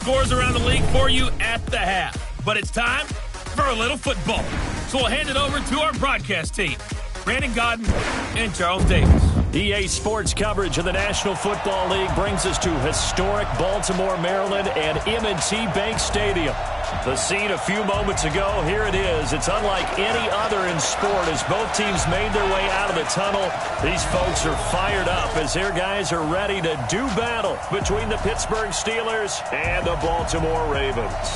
Scores around the league for you at the half. But it's time for a little football. So we'll hand it over to our broadcast team, Brandon Godden and Charles Davis. EA Sports coverage of the National Football League brings us to historic Baltimore, Maryland, and M&T Bank Stadium. The scene a few moments ago, here it is. It's unlike any other in sport as both teams made their way out of the tunnel. These folks are fired up as their guys are ready to do battle between the Pittsburgh Steelers and the Baltimore Ravens.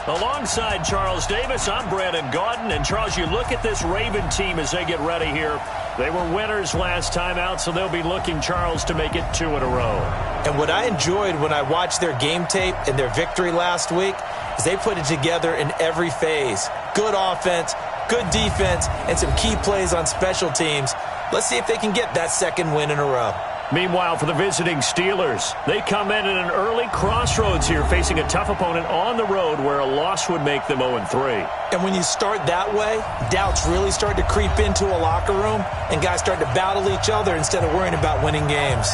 Alongside Charles Davis, I'm Brandon Gaudin. And, Charles, you look at this Raven team as they get ready here. They were winners last time out, so they'll be looking, Charles, to make it 2 in a row. And what I enjoyed when I watched their game tape and their victory last week is they put it together in every phase. Good offense, good defense, and some key plays on special teams. Let's see if they can get that second win in a row. Meanwhile, for the visiting Steelers, they come in at an early crossroads here, facing a tough opponent on the road where a loss would make them 0-3. And when you start that way, doubts really start to creep into a locker room, and guys start to battle each other instead of worrying about winning games.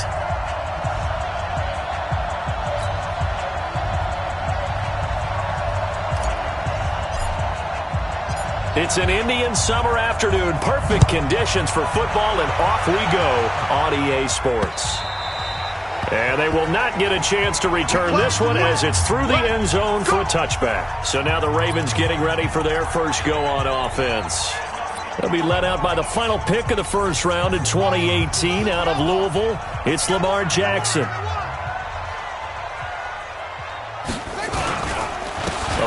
It's an Indian summer afternoon. Perfect conditions for football, and off we go on EA Sports. And they will not get a chance to return this one as it's through the end zone for a touchback. So now the Ravens getting ready for their first go on offense. They'll be led out by the final pick of the first round in 2018 out of Louisville. It's Lamar Jackson.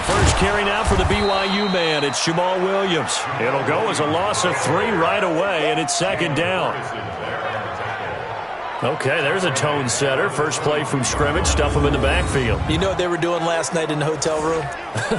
First carry now for the BYU man. It's Jamal Williams. It'll go as a loss of 3 right away, and it's second down. Okay, there's a tone setter. First play from scrimmage. Stuff him in the backfield. You know what they were doing last night in the hotel room?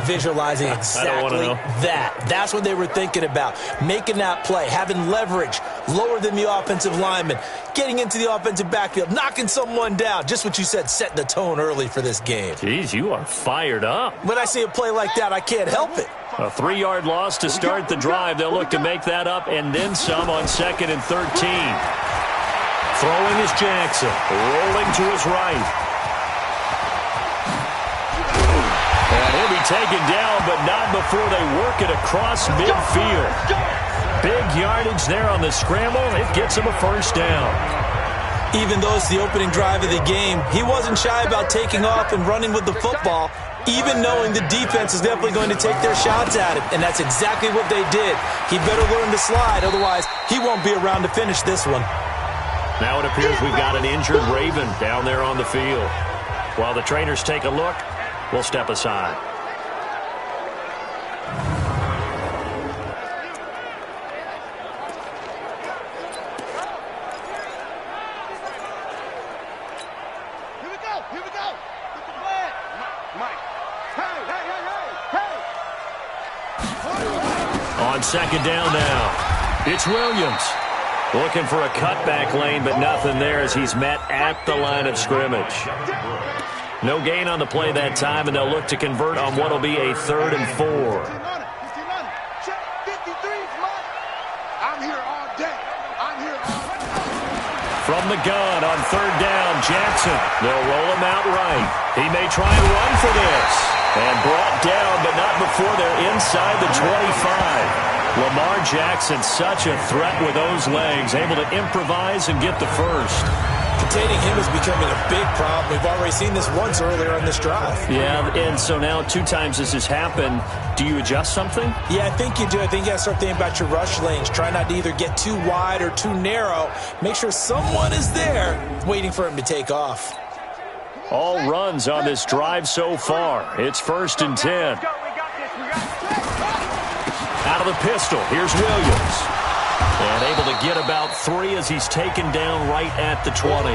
Visualizing exactly that. That's what they were thinking about. Making that play, having leverage, lower than the offensive lineman, getting into the offensive backfield, knocking someone down. Just what you said, setting the tone early for this game. Jeez, you are fired up. When I see a play like that, I can't help it. A 3-yard loss to start the drive. They'll look to make that up and then some on 2nd and 13. Throwing is Jackson, rolling to his right. And he'll be taken down, but not before they work it across midfield. Big yardage there on the scramble. It gets him a first down. Even though it's the opening drive of the game, he wasn't shy about taking off and running with the football, even knowing the defense is definitely going to take their shots at it. And that's exactly what they did. He better learn to slide, otherwise he won't be around to finish this one. Now it appears we've got an injured Raven down there on the field. While the trainers take a look, we'll step aside. Here we go. Get the flag. Mike. Hey. On second down now, it's Williams. Looking for a cutback lane, but nothing there as he's met at the line of scrimmage. No gain on the play that time, and they'll look to convert on what will be a 3rd and 4. From the gun on 3rd down, Jackson. They'll roll him out right. He may try and run for this. And brought down, but not before they're inside the 25. Lamar Jackson, such a threat with those legs, able to improvise and get the first. Containing him is becoming a big problem. We've already seen this once earlier on this drive. Yeah, and so now 2 times this has happened. Do you adjust something? Yeah, I think you do. I think you got to start thinking about your rush lanes. Try not to either get too wide or too narrow. Make sure someone is there waiting for him to take off. All runs on this drive so far. It's 1st and 10. Out of the pistol, here's Williams. And able to get about 3 as he's taken down right at the 20.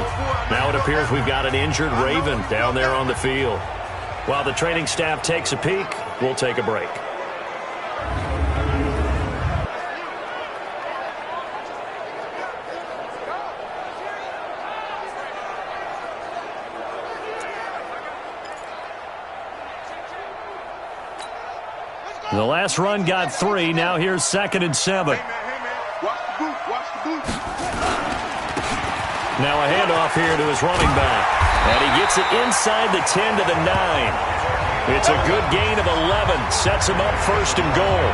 Now it appears we've got an injured Raven down there on the field. While the training staff takes a peek, we'll take a break. The last run got 3. Now here's 2nd and 7. Hey, man. Watch the boot. Now a handoff here to his running back. And he gets it inside the 10 to the 9. It's a good gain of 11. Sets him up first and goal.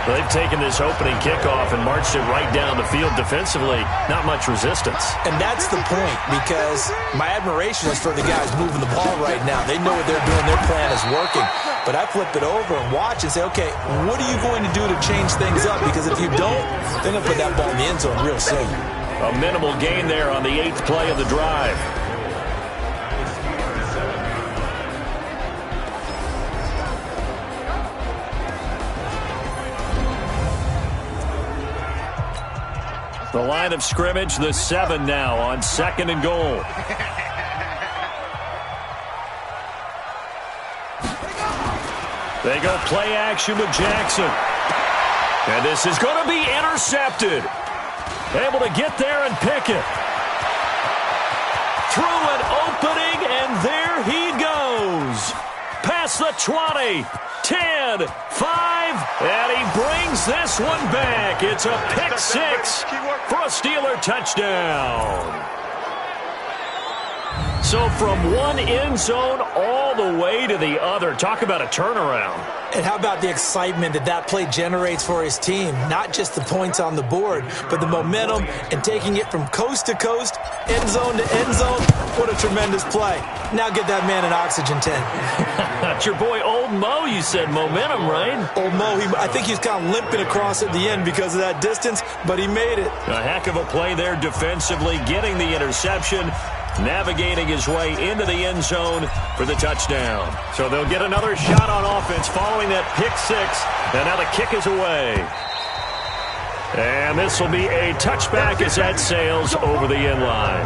They've taken this opening kickoff and marched it right down the field defensively. Not much resistance. And that's the point, because my admiration is for the guys moving the ball right now. They know what they're doing. Their plan is working. But I flip it over and watch and say, okay, what are you going to do to change things up? Because if you don't, they're going to put that ball in the end zone real soon. A minimal gain there on the 8th play of the drive. The line of scrimmage, the 7 now on 2nd and goal. They go play action with Jackson. And this is going to be intercepted. Able to get there and pick it. Through an opening, and there he goes. Past the 20, 10, 5, and he brings this one back. It's a pick 6 for a Steeler touchdown. So from one end zone all the way to the other. Talk about a turnaround. And how about the excitement that play generates for his team? Not just the points on the board, but the momentum and taking it from coast to coast, end zone to end zone. What a tremendous play. Now get that man an oxygen tent. That's your boy Old Mo, you said. Momentum, right? Old Mo, I think he's kind of limping across at the end because of that distance, but he made it. A heck of a play there defensively, getting the interception, navigating his way into the end zone for the touchdown. So they'll get another shot on offense following that pick 6, and now the kick is away. And this will be a touchback as that sails over the end line.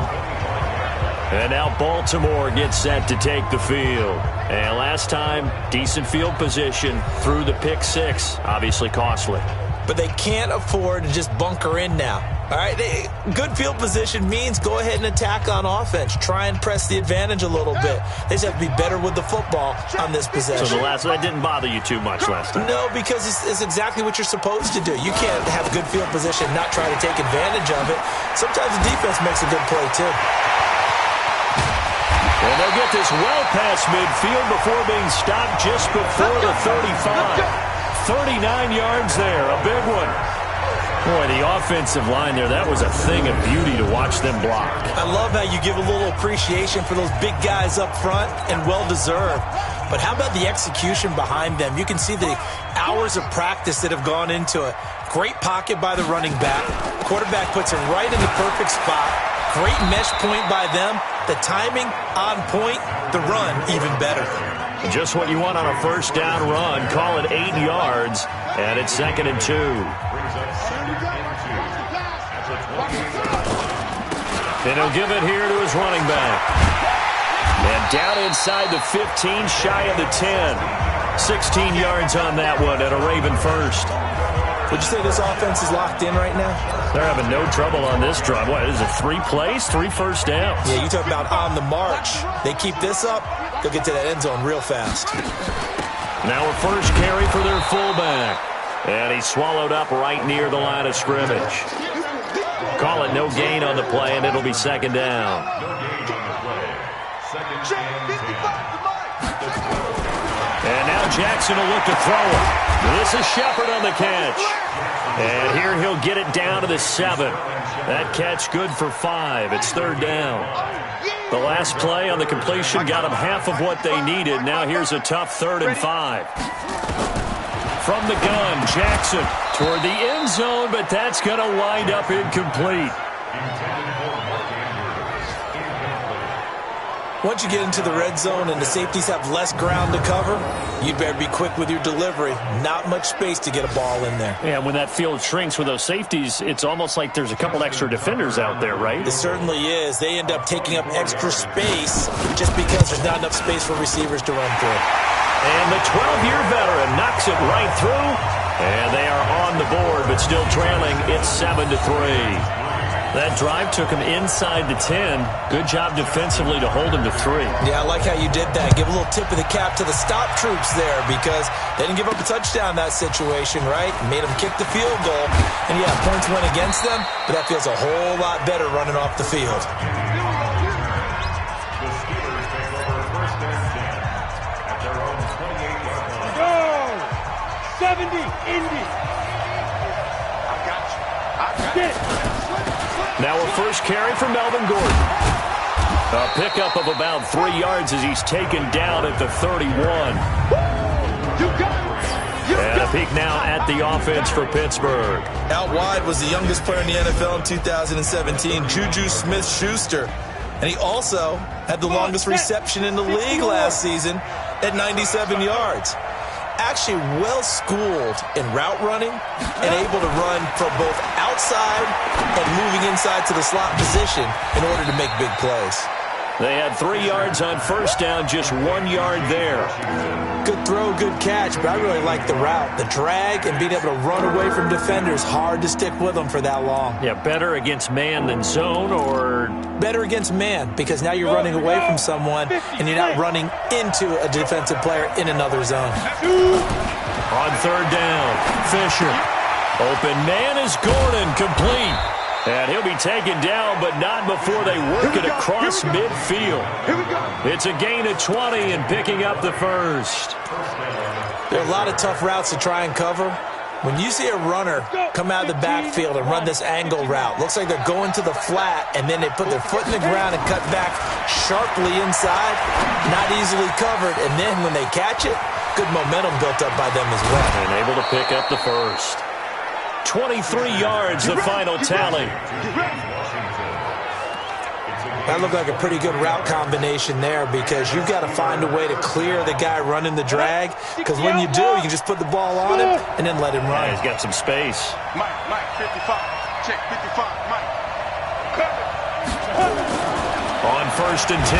And now Baltimore gets set to take the field. And last time, decent field position through the pick 6, obviously costly. But they can't afford to just bunker in now. All right, good field position means go ahead and attack on offense. Try and press the advantage a little bit. They just have to be better with the football on this possession. So that didn't bother you too much last time? No, because it's exactly what you're supposed to do. You can't have good field position and not try to take advantage of it. Sometimes the defense makes a good play, too. And they'll get this well past midfield before being stopped just before the 35. 39 yards there, a big one. Boy, the offensive line there, that was a thing of beauty to watch them block. I love how you give a little appreciation for those big guys up front, and well-deserved. But how about the execution behind them? You can see the hours of practice that have gone into it. Great pocket by the running back. Quarterback puts it right in the perfect spot. Great mesh point by them. The timing on point. The run even better. Just what you want on a first down run. Call it 8 yards, and it's 2nd and 2. And he'll give it here to his running back. And down inside the 15, shy of the 10. 16 yards on that one and a Raven first. Would you say this offense is locked in right now? They're having no trouble on this drive. What, is it 3 plays, 3 first downs? Yeah, you talk about on the march. They keep this up, they'll get to that end zone real fast. Now a first carry for their fullback. And he's swallowed up right near the line of scrimmage. Call it no gain on the play, and it'll be 2nd down. And now Jackson will look to throw it. This is Shepard on the catch. And here he'll get it down to the 7. That catch good for 5. It's 3rd down. The last play on the completion got them half of what they needed. Now here's a tough 3rd and 5. From the gun, Jackson toward the end zone, but that's going to wind up incomplete. Once you get into the red zone and the safeties have less ground to cover, you'd better be quick with your delivery. Not much space to get a ball in there. Yeah, when that field shrinks with those safeties, it's almost like there's a couple extra defenders out there, right? It certainly is. They end up taking up extra space just because there's not enough space for receivers to run through. And the 12-year veteran knocks it right through. And they are on the board, but still trailing. It's 7-3. That drive took him inside the 10. Good job defensively to hold him to 3. Yeah, I like how you did that. Give a little tip of the cap to the stop troops there because they didn't give up a touchdown in that situation, right? Made them kick the field goal. And, yeah, points went against them, but that feels a whole lot better running off the field. 70, Indy. I got you. Now a first carry for Melvin Gordon. A pickup of about 3 yards as he's taken down at the 31. And a peek now at the offense for Pittsburgh. Out wide was the youngest player in the NFL in 2017, Juju Smith-Schuster. And he also had the longest reception in the league last season at 97 yards. Actually well-schooled in route running and able to run from both outside and moving inside to the slot position in order to make big plays. They had 3 yards on first down, just 1 yard there. Good throw, good catch, but I really like the route. The drag and being able to run away from defenders, hard to stick with them for that long. Yeah, better against man than zone, or? Better against man, because now you're running away from someone and you're not running into a defensive player in another zone. On third down, Fisher. Open man is Gordon, complete. And he'll be taken down, but not before they work it across midfield. It's a gain of 20 and picking up the first. There are a lot of tough routes to try and cover. When you see a runner come out of the backfield and run this angle route, looks like they're going to the flat, and then they put their foot in the ground and cut back sharply inside, not easily covered, and then when they catch it, good momentum built up by them as well. And able to pick up the first. 23 yards, the final tally. That looked like a pretty good route combination there, because you've got to find a way to clear the guy running the drag, because when you do, you can just put the ball on him and then let him run. Yeah, he's got some space. Mike, 55. Check 55, Mike. On first and 10,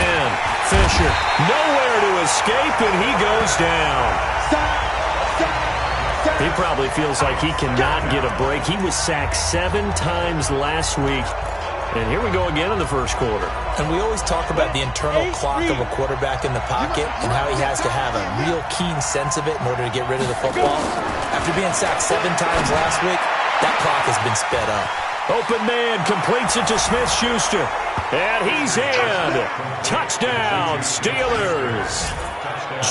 Fisher. Nowhere to escape, and he goes down. He probably feels like he cannot get a break. He was sacked 7 times last week. And here we go again in the first quarter. And we always talk about the internal clock of a quarterback in the pocket and how he has to have a real keen sense of it in order to get rid of the football. After being sacked 7 times last week, that clock has been sped up. Open man completes it to Smith-Schuster. And he's in. Touchdown, Steelers.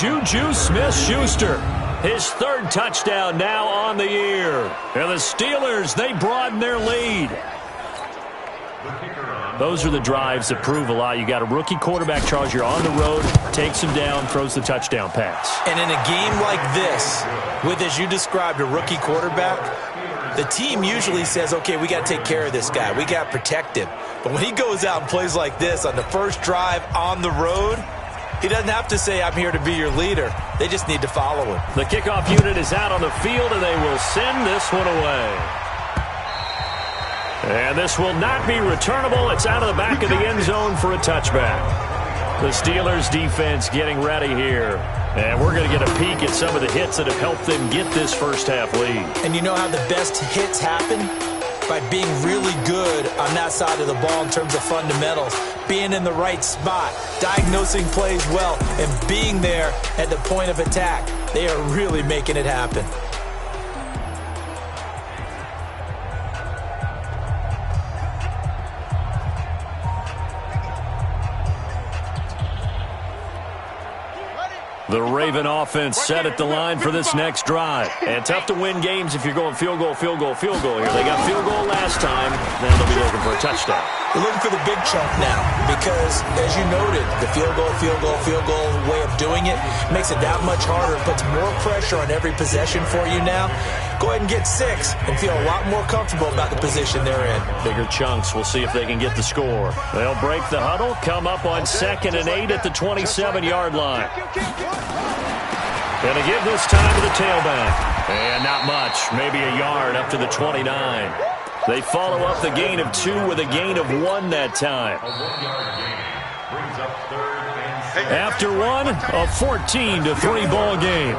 Juju Smith-Schuster. His 3rd touchdown now on the year. And the Steelers, they broaden their lead. Those are the drives that prove a lot. You got a rookie quarterback, Charles. You're on the road, takes him down, throws the touchdown pass. And in a game like this, with, as you described, a rookie quarterback, the team usually says, okay, we got to take care of this guy. We got to protect him. But when he goes out and plays like this on the first drive on the road, he doesn't have to say, I'm here to be your leader. They just need to follow him. The kickoff unit is out on the field, and they will send this one away. And this will not be returnable. It's out of the back of the end zone for a touchback. The Steelers defense getting ready here. And we're going to get a peek at some of the hits that have helped them get this first half lead. And you know how the best hits happen? By being really good on that side of the ball in terms of fundamentals, being in the right spot, diagnosing plays well, and being there at the point of attack. They are really making it happen. The Raven offense set at the line for this next drive. And tough to win games if you're going field goal, field goal, field goal here. They got field goal last time. Now they'll be looking for a touchdown. They're looking for the big chunk now because, as you noted, the field goal way of doing it makes it that much harder. It puts more pressure on every possession for you now. Go ahead and get 6 and feel a lot more comfortable about the position they're in. Bigger chunks. We'll see if they can get the score. They'll break the huddle, come up on 2nd and 8 at the 27-yard line. Gonna give this time to the tailback. And not much. Maybe a yard up to the 29. They follow up the gain of 2 with a gain of 1 that time. After 1, a 14-3 ball game.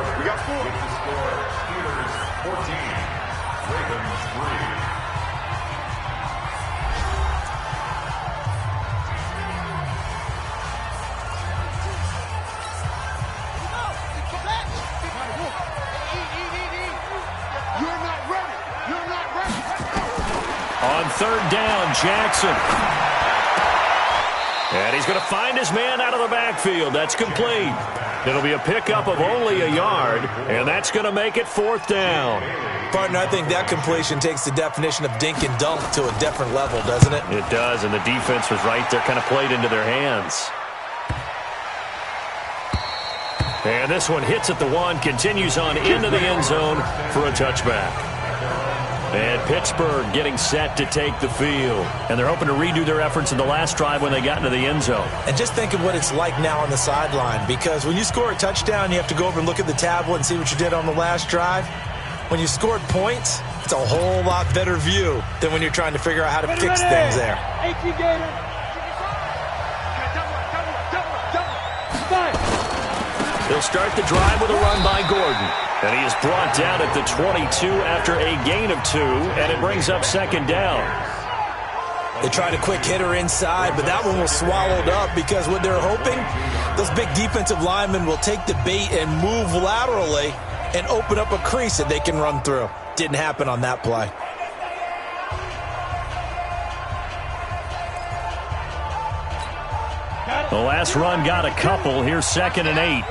On 3rd down, Jackson. And he's going to find his man out of the backfield. That's complete. It'll be a pickup of only a yard, and that's going to make it 4th down. Partner, I think that completion takes the definition of dink and dunk to a different level, doesn't it? It does, and the defense was right there, kind of played into their hands. And this one hits at the 1, continues on into the end zone for a touchback. And Pittsburgh getting set to take the field. And they're hoping to redo their efforts in the last drive when they got into the end zone. And just think of what it's like now on the sideline, because when you score a touchdown, you have to go over and look at the tablet and see what you did on the last drive. When you scored points, it's a whole lot better view than when you're trying to figure out how to fix things there. They'll start the drive with a run by Gordon. And he is brought down at the 22 after a gain of 2, and it brings up 2nd down. They tried a quick hitter inside, but that one was swallowed up because what they're hoping, those big defensive linemen will take the bait and move laterally and open up a crease that they can run through. Didn't happen on that play. The last run got a couple. Here's 2nd and 8.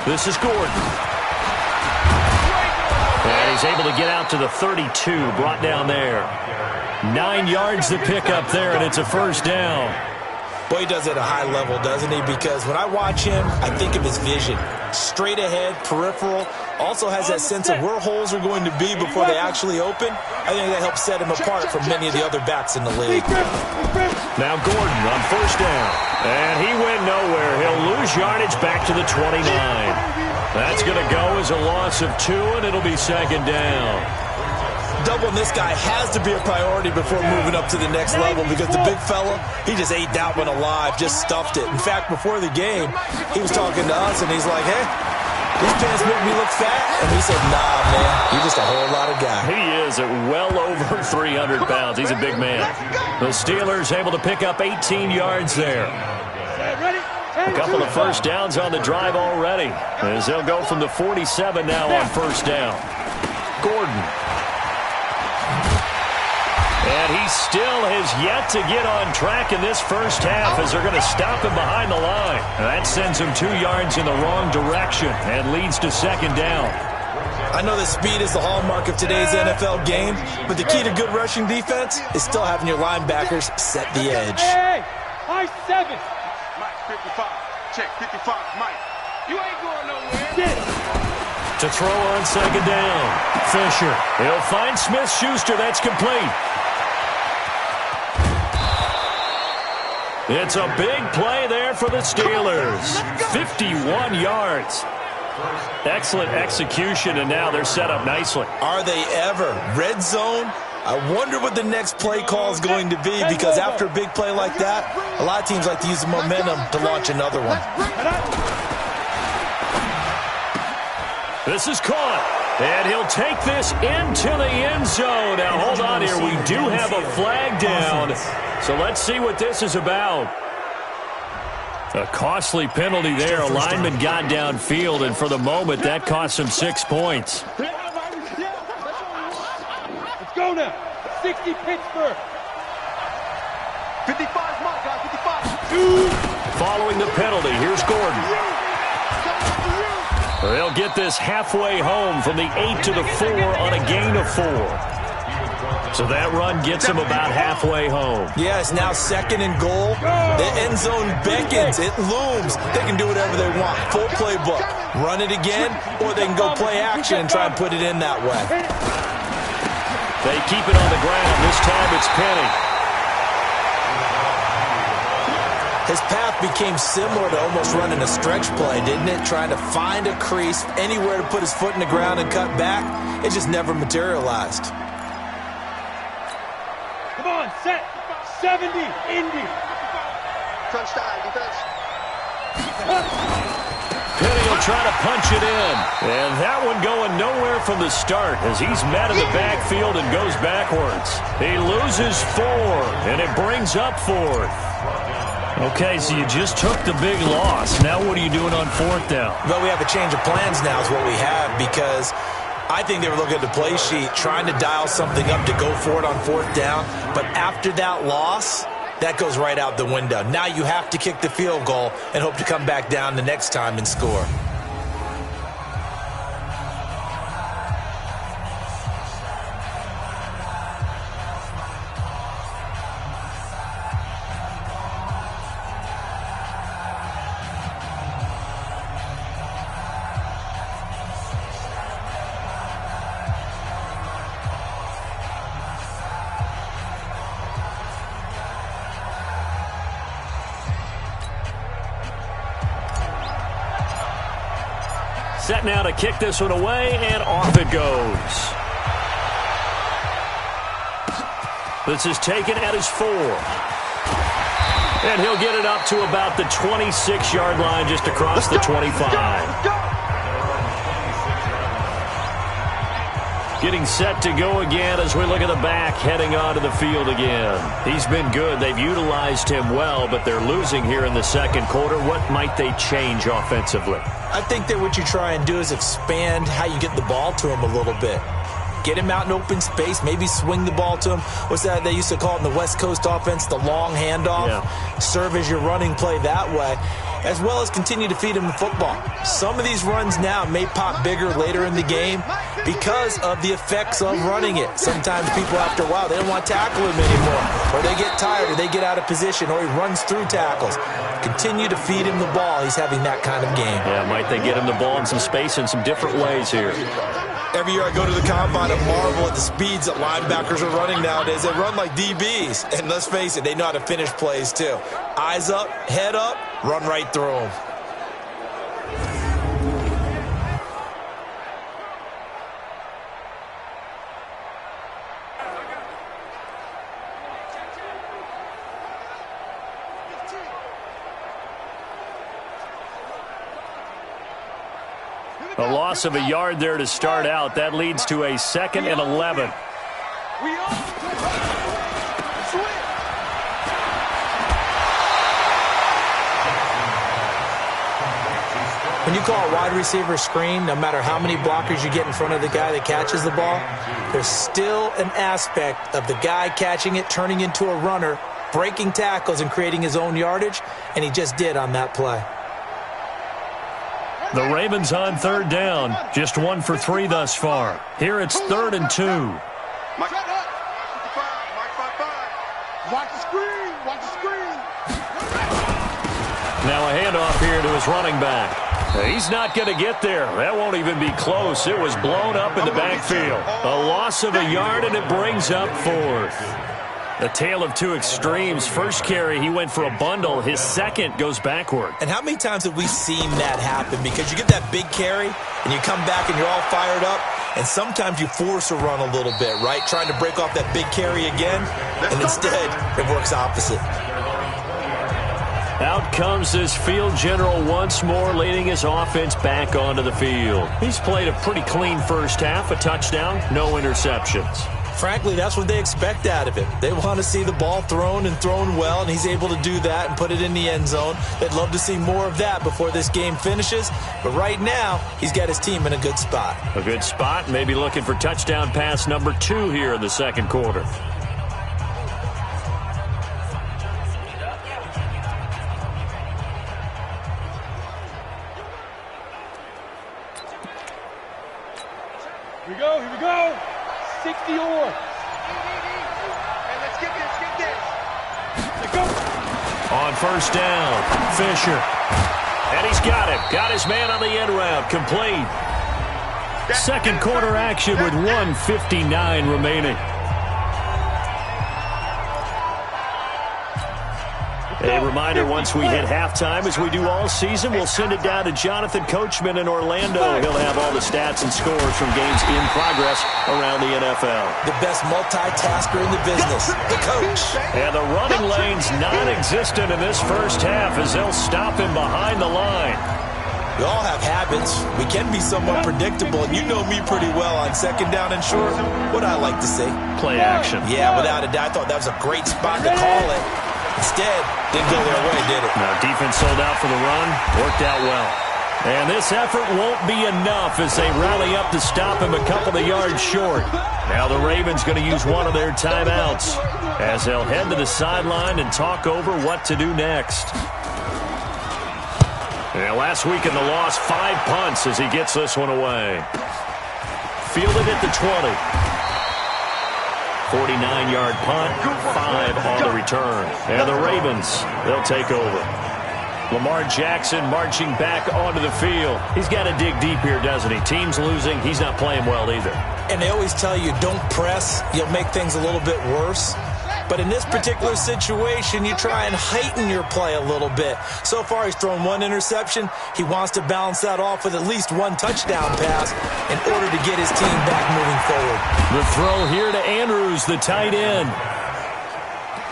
This is Gordon. And he's able to get out to the 32, brought down there. 9 yards to pick up there, and it's a 1st down. Boy, he does it at a high level, doesn't he? Because when I watch him, I think of his vision. Straight ahead, peripheral. Also has that sense of where holes are going to be before they actually open. I think that helps set him apart from many of the other backs in the league. Now Gordon on 1st down. And he went nowhere. He'll lose yardage back to the 29. That's going to go as a loss of 2, and it'll be 2nd down. Doubling this guy has to be a priority before moving up to the next level, because the big fella, he just ate that one alive, just stuffed it. In fact, before the game, he was talking to us, and he's like, hey, these pants make me look fat. And we said, nah, man, you're just a whole lot of guy. He is at well over 300 pounds. He's a big man. The Steelers able to pick up 18 yards there. A couple of 1st downs on the drive already, as they'll go from the 47 now on 1st down. Gordon. And he still has yet to get on track in this 1st half, as they're going to stop him behind the line. That sends him 2 yards in the wrong direction and leads to 2nd down. I know that speed is the hallmark of today's NFL game, but the key to good rushing defense is still having your linebackers set the edge. Hey, high 7. Mike, 55. Check, 55. Mike, you ain't going nowhere. To throw on 2nd down. Fisher. He'll find Smith-Schuster. That's complete. It's a big play there for the Steelers. 51 yards. Excellent execution, and now they're set up nicely. Are they ever? Red zone? I wonder what the next play call is going to be, because after a big play like that, a lot of teams like to use the momentum to launch another one. This is caught, and he'll take this into the end zone. Now, hold on here. We do have a flag down, so let's see what this is about. A costly penalty there. A lineman got downfield, and for the moment, that cost him 6 points. Let's go now. 60 Pittsburgh. 55 mark, guys. 55. Following the penalty, here's Gordon. They'll get this halfway home from the 8 to the 4 on a gain of 4. So that run gets them about halfway home. Yeah, it's now 2nd and goal. The end zone beckons. It looms. They can do whatever they want. Full playbook. Run it again, or they can go play action and try and put it in that way. They keep it on the ground. This time it's Penny. His path became similar to almost running a stretch play, didn't it? Trying to find a crease, anywhere to put his foot in the ground and cut back. It just never materialized. Come on, set. 70, Indy. Touchdown, defense. Penny will try to punch it in. And that one going nowhere from the start, as he's met in the backfield and goes backwards. He loses 4, and it brings up 4th. Okay, so you just took the big loss. Now what are you doing on 4th down? Well, we have a change of plans now is what we have, because I think they were looking at the play sheet, trying to dial something up to go for it on 4th down. But after that loss, that goes right out the window. Now you have to kick the field goal and hope to come back down the next time and score. Set now to kick this one away, and off it goes. This is taken at his 4. And he'll get it up to about the 26-yard line, just across the 25. Getting set to go again as we look at the back heading onto the field again. He's been good. They've utilized him well, but they're losing here in the second quarter. What might they change offensively? I think that what you try and do is expand how you get the ball to him a little bit. Get him out in open space, maybe swing the ball to him. What's that they used to call it in the West Coast offense, the long handoff? Yeah. Serve as your running play that way, as well as continue to feed him the football. Some of these runs now may pop bigger later in the game because of the effects of running it. Sometimes people, after a while, they don't want to tackle him anymore, or they get tired, or they get out of position, or he runs through tackles. Continue to feed him the ball. He's having that kind of game. Yeah, might they get him the ball in some space in some different ways here. Every year I go to the combine and marvel at the speeds that linebackers are running nowadays. They run like DBs. And let's face it, they know how to finish plays too. Eyes up, head up, run right through them. A loss of a yard there to start out. That leads to a 2nd and 11. When you call a wide receiver screen, no matter how many blockers you get in front of the guy that catches the ball, there's still an aspect of the guy catching it, turning into a runner, breaking tackles and creating his own yardage, and he just did on that play. The Ravens on 3rd down. Just 1 for 3 thus far. Here it's 3rd and 2. Watch the screen. Watch the screen. Now a handoff here to his running back. He's not going to get there. That won't even be close. It was blown up in the backfield. A loss of a yard, and it brings up 4th. A tale of two extremes. First carry, he went for a bundle. His second goes backward. And how many times have we seen that happen? Because you get that big carry, and you come back and you're all fired up, and sometimes you force a run a little bit, right? Trying to break off that big carry again, and instead it works opposite. Out comes this field general once more, leading his offense back onto the field. He's played a pretty clean first half, a touchdown, no interceptions. Frankly, that's what they expect out of him. They want to see the ball thrown and thrown well, and he's able to do that and put it in the end zone. They'd love to see more of that before this game finishes, but right now, he's got his team in a good spot. A good spot, maybe looking for touchdown pass number 2 here in the second quarter. Here we go. 60 or. Hey, let's get this. Let's go. On first down, Fisher. And he's got it. Got his man on the end route. Complete. Second quarter action with 1:59 remaining. A reminder, once we hit halftime, as we do all season, we'll send it down to Jonathan Coachman in Orlando. He'll have all the stats and scores from games in progress around the NFL. The best multitasker in the business, the coach. And the running lane's non-existent in this first half as they'll stop him behind the line. We all have habits. We can be somewhat predictable, and you know me pretty well on second down and short. What I like to see. Play action. Yeah, without a doubt. I thought that was a great spot to call it. Instead, didn't go their way, did it? Now, defense sold out for the run. Worked out well. And this effort won't be enough as they rally up to stop him a couple of yards short. Now the Ravens going to use one of their timeouts as they'll head to the sideline and talk over what to do next. And last week in the loss, 5 punts as he gets this one away. Fielded at the 20. 49-yard punt, 5 on the return. And the Ravens, they'll take over. Lamar Jackson marching back onto the field. He's got to dig deep here, doesn't he? Team's losing. He's not playing well either. And they always tell you, don't press. You'll make things a little bit worse. But in this particular situation, you try and heighten your play a little bit. So far, he's thrown 1 interception. He wants to balance that off with at least 1 touchdown pass in order to get his team back moving forward. The throw here to Andrews, the tight end.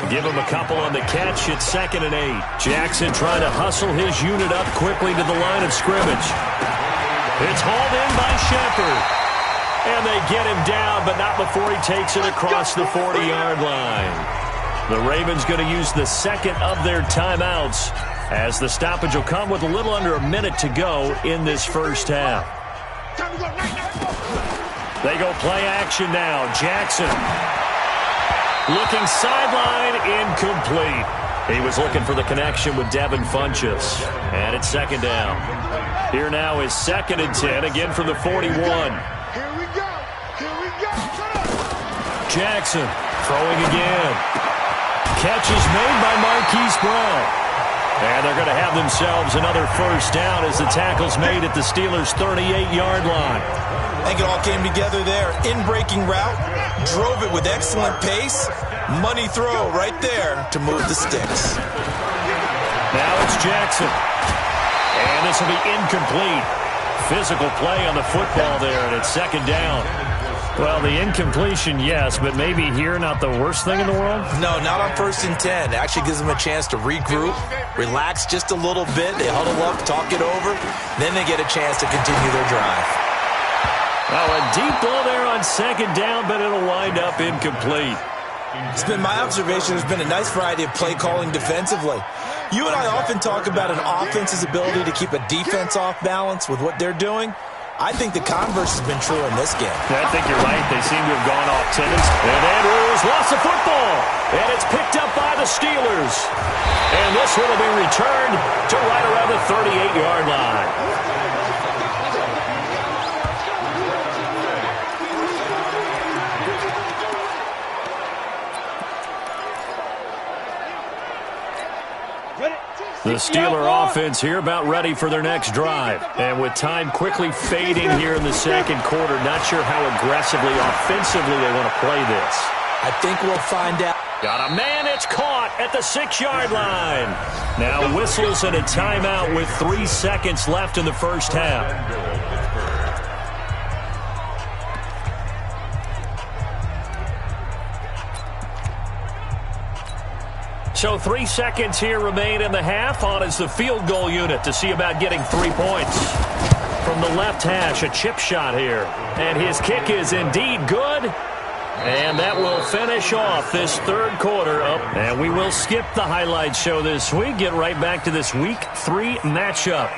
Give him a couple on the catch at 2nd and 8. Jackson trying to hustle his unit up quickly to the line of scrimmage. It's hauled in by Shepard. And they get him down, but not before he takes it across the 40-yard line. The Ravens going to use the second of their timeouts as the stoppage will come with a little under a minute to go in this first half. They go play action now. Jackson looking sideline, incomplete. He was looking for the connection with Devin Funchess. And it's 2nd down. Here now is 2nd and 10, again from the 41. Here we go. Here we go. Jackson throwing again. Catch is made by Marquise Brown. And they're going to have themselves another first down as the tackle's made at the Steelers' 38-yard line. I think it all came together there. In-breaking route, drove it with excellent pace. Money throw right there to move the sticks. Now it's Jackson. And this will be incomplete. Physical play on the football there, and it's 2nd down. Well, the incompletion, yes, but maybe here not the worst thing in the world? No, not on 1st and 10. It actually gives them a chance to regroup, relax just a little bit. They huddle up, talk it over. Then they get a chance to continue their drive. Well, a deep ball there on 2nd down, but it'll wind up incomplete. It's been my observation there's been a nice variety of play calling defensively. You and I often talk about an offense's ability to keep a defense off balance with what they're doing. I think the converse has been true in this game. I think you're right. They seem to have gone off tennis. And Andrews lost the football. And it's picked up by the Steelers. And this one will be returned to right around the 38-yard line. The Steeler offense here about ready for their next drive. And with time quickly fading here in the 2nd quarter, not sure how aggressively, offensively they want to play this. I think we'll find out. Got a man, it's caught at the 6-yard line. Now whistles and a timeout with 3 seconds left in the first half. So 3 seconds here remain in the half. On is the field goal unit to see about getting 3 points. From the left hash, a chip shot here. And his kick is indeed good. And that will finish off this 3rd quarter up. And we will skip the highlight show this week. Get right back to this Week 3 matchup.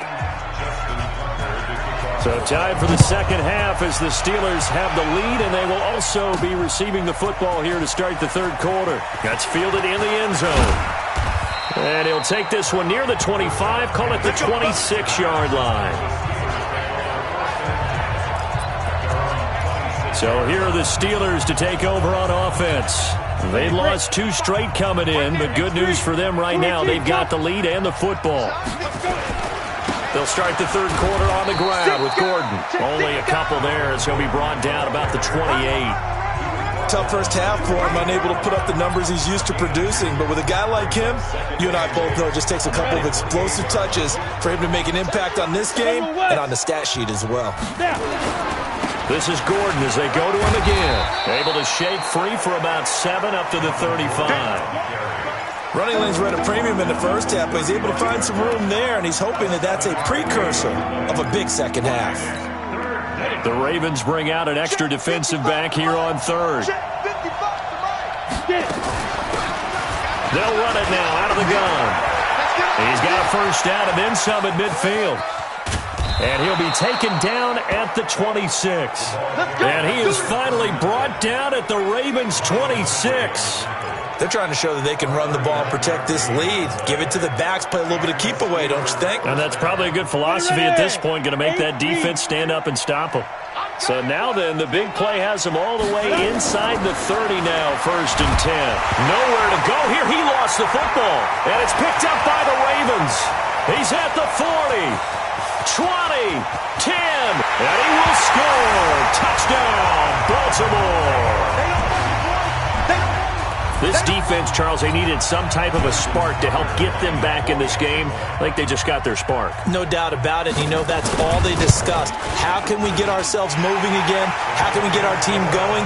So time for the 2nd half as the Steelers have the lead, and they will also be receiving the football here to start the 3rd quarter. That's fielded in the end zone. And he'll take this one near the 25, call it the 26-yard line. So here are the Steelers to take over on offense. They lost 2 straight coming in, but good news for them right now. They've got the lead and the football. They'll start the 3rd quarter on the ground with Gordon. Only a couple there. It's going to be brought down about the 28. Tough first half for him, unable to put up the numbers he's used to producing. But with a guy like him, you and I both know it just takes a couple of explosive touches for him to make an impact on this game and on the stat sheet as well. This is Gordon as they go to him again. Able to shake free for about 7 up to the 35. Running lanes were at a premium in the first half, but he's able to find some room there, and he's hoping that that's a precursor of a big second half. The Ravens bring out an extra defensive back here on 3rd. They'll run it now out of the gun. He's got a first down and then some at midfield. And he'll be taken down at the 26. And he is finally brought down at the Ravens' 26. They're trying to show that they can run the ball and protect this lead. Give it to the backs, play a little bit of keep away, don't you think? And that's probably a good philosophy at this point, going to make that defense stand up and stop them. So now then, the big play has him all the way inside the 30 now, 1st and 10. Nowhere to go here. He lost the football, and it's picked up by the Ravens. He's at the 40. 20, 10, and he will score. Touchdown, Baltimore. This defense, Charles, they needed some type of a spark to help get them back in this game. I think they just got their spark. No doubt about it. You know, that's all they discussed. How can we get ourselves moving again? How can we get our team going?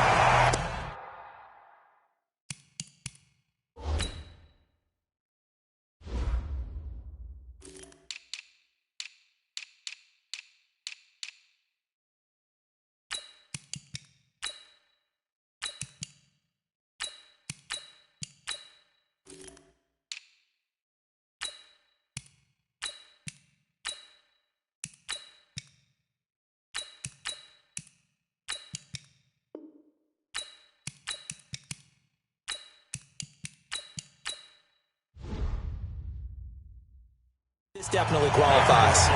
This definitely qualifies.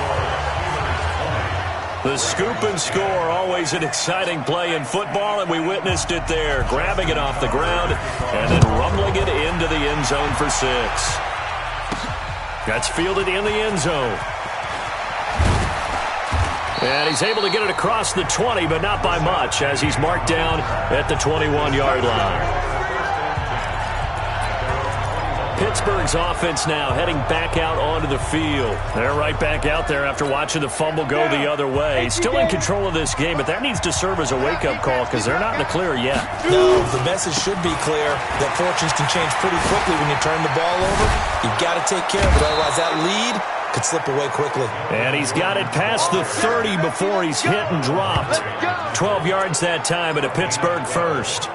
The scoop and score, always an exciting play in football, and we witnessed it there. Grabbing it off the ground and then rumbling it into the end zone for 6. That's fielded in the end zone. And he's able to get it across the 20, but not by much, as he's marked down at the 21-yard line. Pittsburgh's offense now heading back out onto the field. They're right back out there after watching the fumble go the other way. Still in control of this game, but that needs to serve as a wake-up call because they're not in the clear yet. No, the message should be clear that fortunes can change pretty quickly when you turn the ball over. You've got to take care of it, otherwise that lead could slip away quickly. And he's got it past the 30 before he's hit and dropped. 12 yards that time at a Pittsburgh first.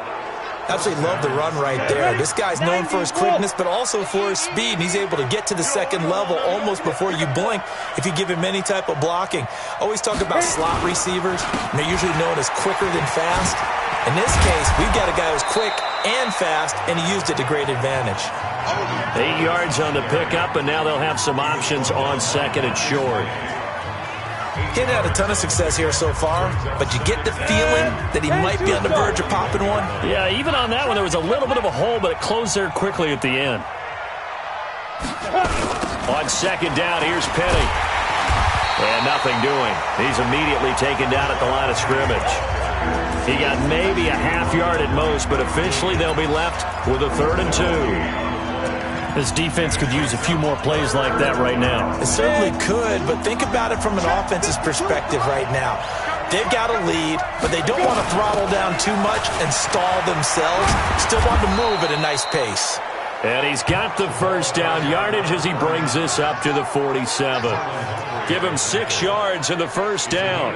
Absolutely love the run right there. This guy's known for his quickness, but also for his speed. And he's able to get to the second level almost before you blink if you give him any type of blocking. Always talk about slot receivers, and they're usually known as quicker than fast. In this case, we've got a guy who's quick and fast, and he used it to great advantage. 8 yards on the pickup, and now they'll have some options on 2nd and short. He hadn't had a ton of success here so far, but you get the feeling that he might be on the verge of popping one. Yeah, even on that one, there was a little bit of a hole, but it closed there quickly at the end. On 2nd down, here's Penny. And nothing doing. He's immediately taken down at the line of scrimmage. He got maybe a half yard at most, but officially they'll be left with a 3rd and 2. This defense could use a few more plays like that right now. It certainly could, but think about it from an offense's perspective right now. They've got a lead, but they don't want to throttle down too much and stall themselves. Still want to move at a nice pace. And he's got the 1st down yardage as he brings this up to the 47. Give him 6 yards in the 1st down.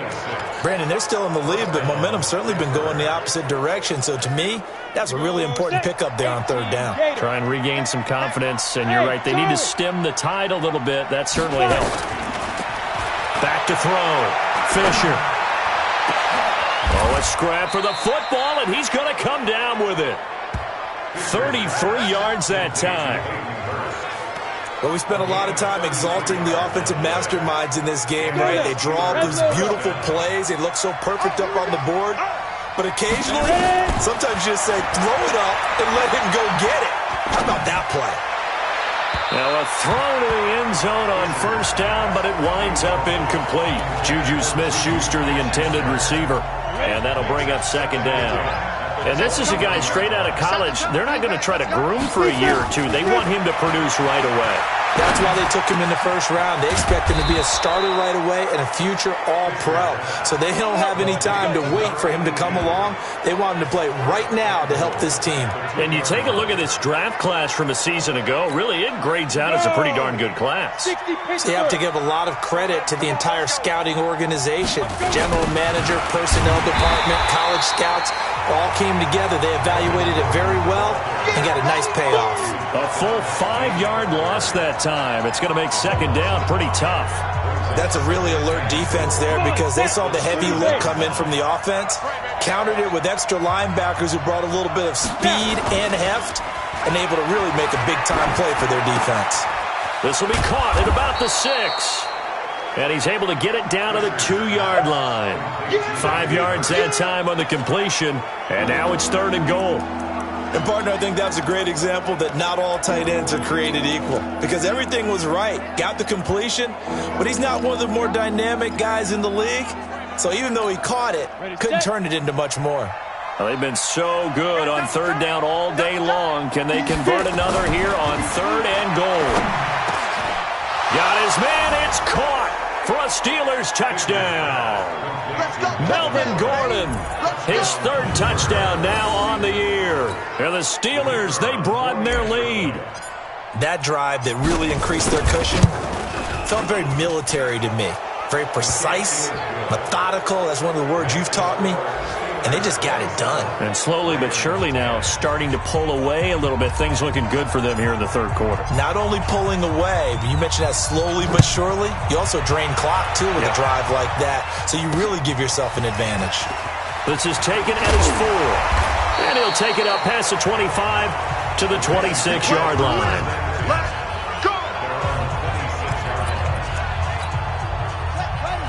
Brandon, they're still in the lead, but momentum's certainly been going the opposite direction. So to me, that's a really important pickup there on 3rd down. Try and regain some confidence, and you're right. They need to stem the tide a little bit. That certainly helped. Back to throw. Fisher. Oh, a scrap for the football, and he's going to come down with it. 33 yards that time. Well, we spent a lot of time exalting the offensive masterminds in this game, right? They draw up these beautiful plays. They look so perfect up on the board. But occasionally, sometimes you just say, throw it up and let him go get it. How about that play? Now a throw to the end zone on 1st down, but it winds up incomplete. Juju Smith-Schuster, the intended receiver. And that'll bring up 2nd down. And this is a guy straight out of college. They're not going to try to groom for a year or two. They want him to produce right away. That's why they took him in the 1st round. They expect him to be a starter right away and a future All-Pro. So they don't have any time to wait for him to come along. They want him to play right now to help this team. And you take a look at this draft class from a season ago. Really, it grades out as a pretty darn good class. So you have to give a lot of credit to the entire scouting organization. General manager, personnel department, college scouts, all came together. They evaluated it very well and got a nice payoff. A full 5-yard loss that time. It's going to make 2nd down pretty tough. That's a really alert defense there because they saw the heavy look come in from the offense, countered it with extra linebackers who brought a little bit of speed and heft, and able to really make a big-time play for their defense. This will be caught at about the 6. And he's able to get it down to the 2-yard line. 5 yards that time on the completion, and now it's 3rd and goal. And, partner, I think that's a great example that not all tight ends are created equal because everything was right. Got the completion, but he's not one of the more dynamic guys in the league. So even though he caught it, couldn't turn it into much more. Well, they've been so good on 3rd down all day long. Can they convert another here on 3rd and goal? Got his man. It's caught for a Steelers touchdown. Melvin Gordon, his 3rd touchdown now on the year. And the Steelers, they broaden their lead. That drive that really increased their cushion felt very military to me. Very precise, methodical. That's one of the words you've taught me. And they just got it done. And slowly but surely now starting to pull away a little bit. Things looking good for them here in the 3rd quarter. Not only pulling away, but you mentioned that slowly but surely. You also drain clock, too, with a drive like that. So you really give yourself an advantage. This is taken at his 4. And he'll take it up past the 25 to the 26-yard line.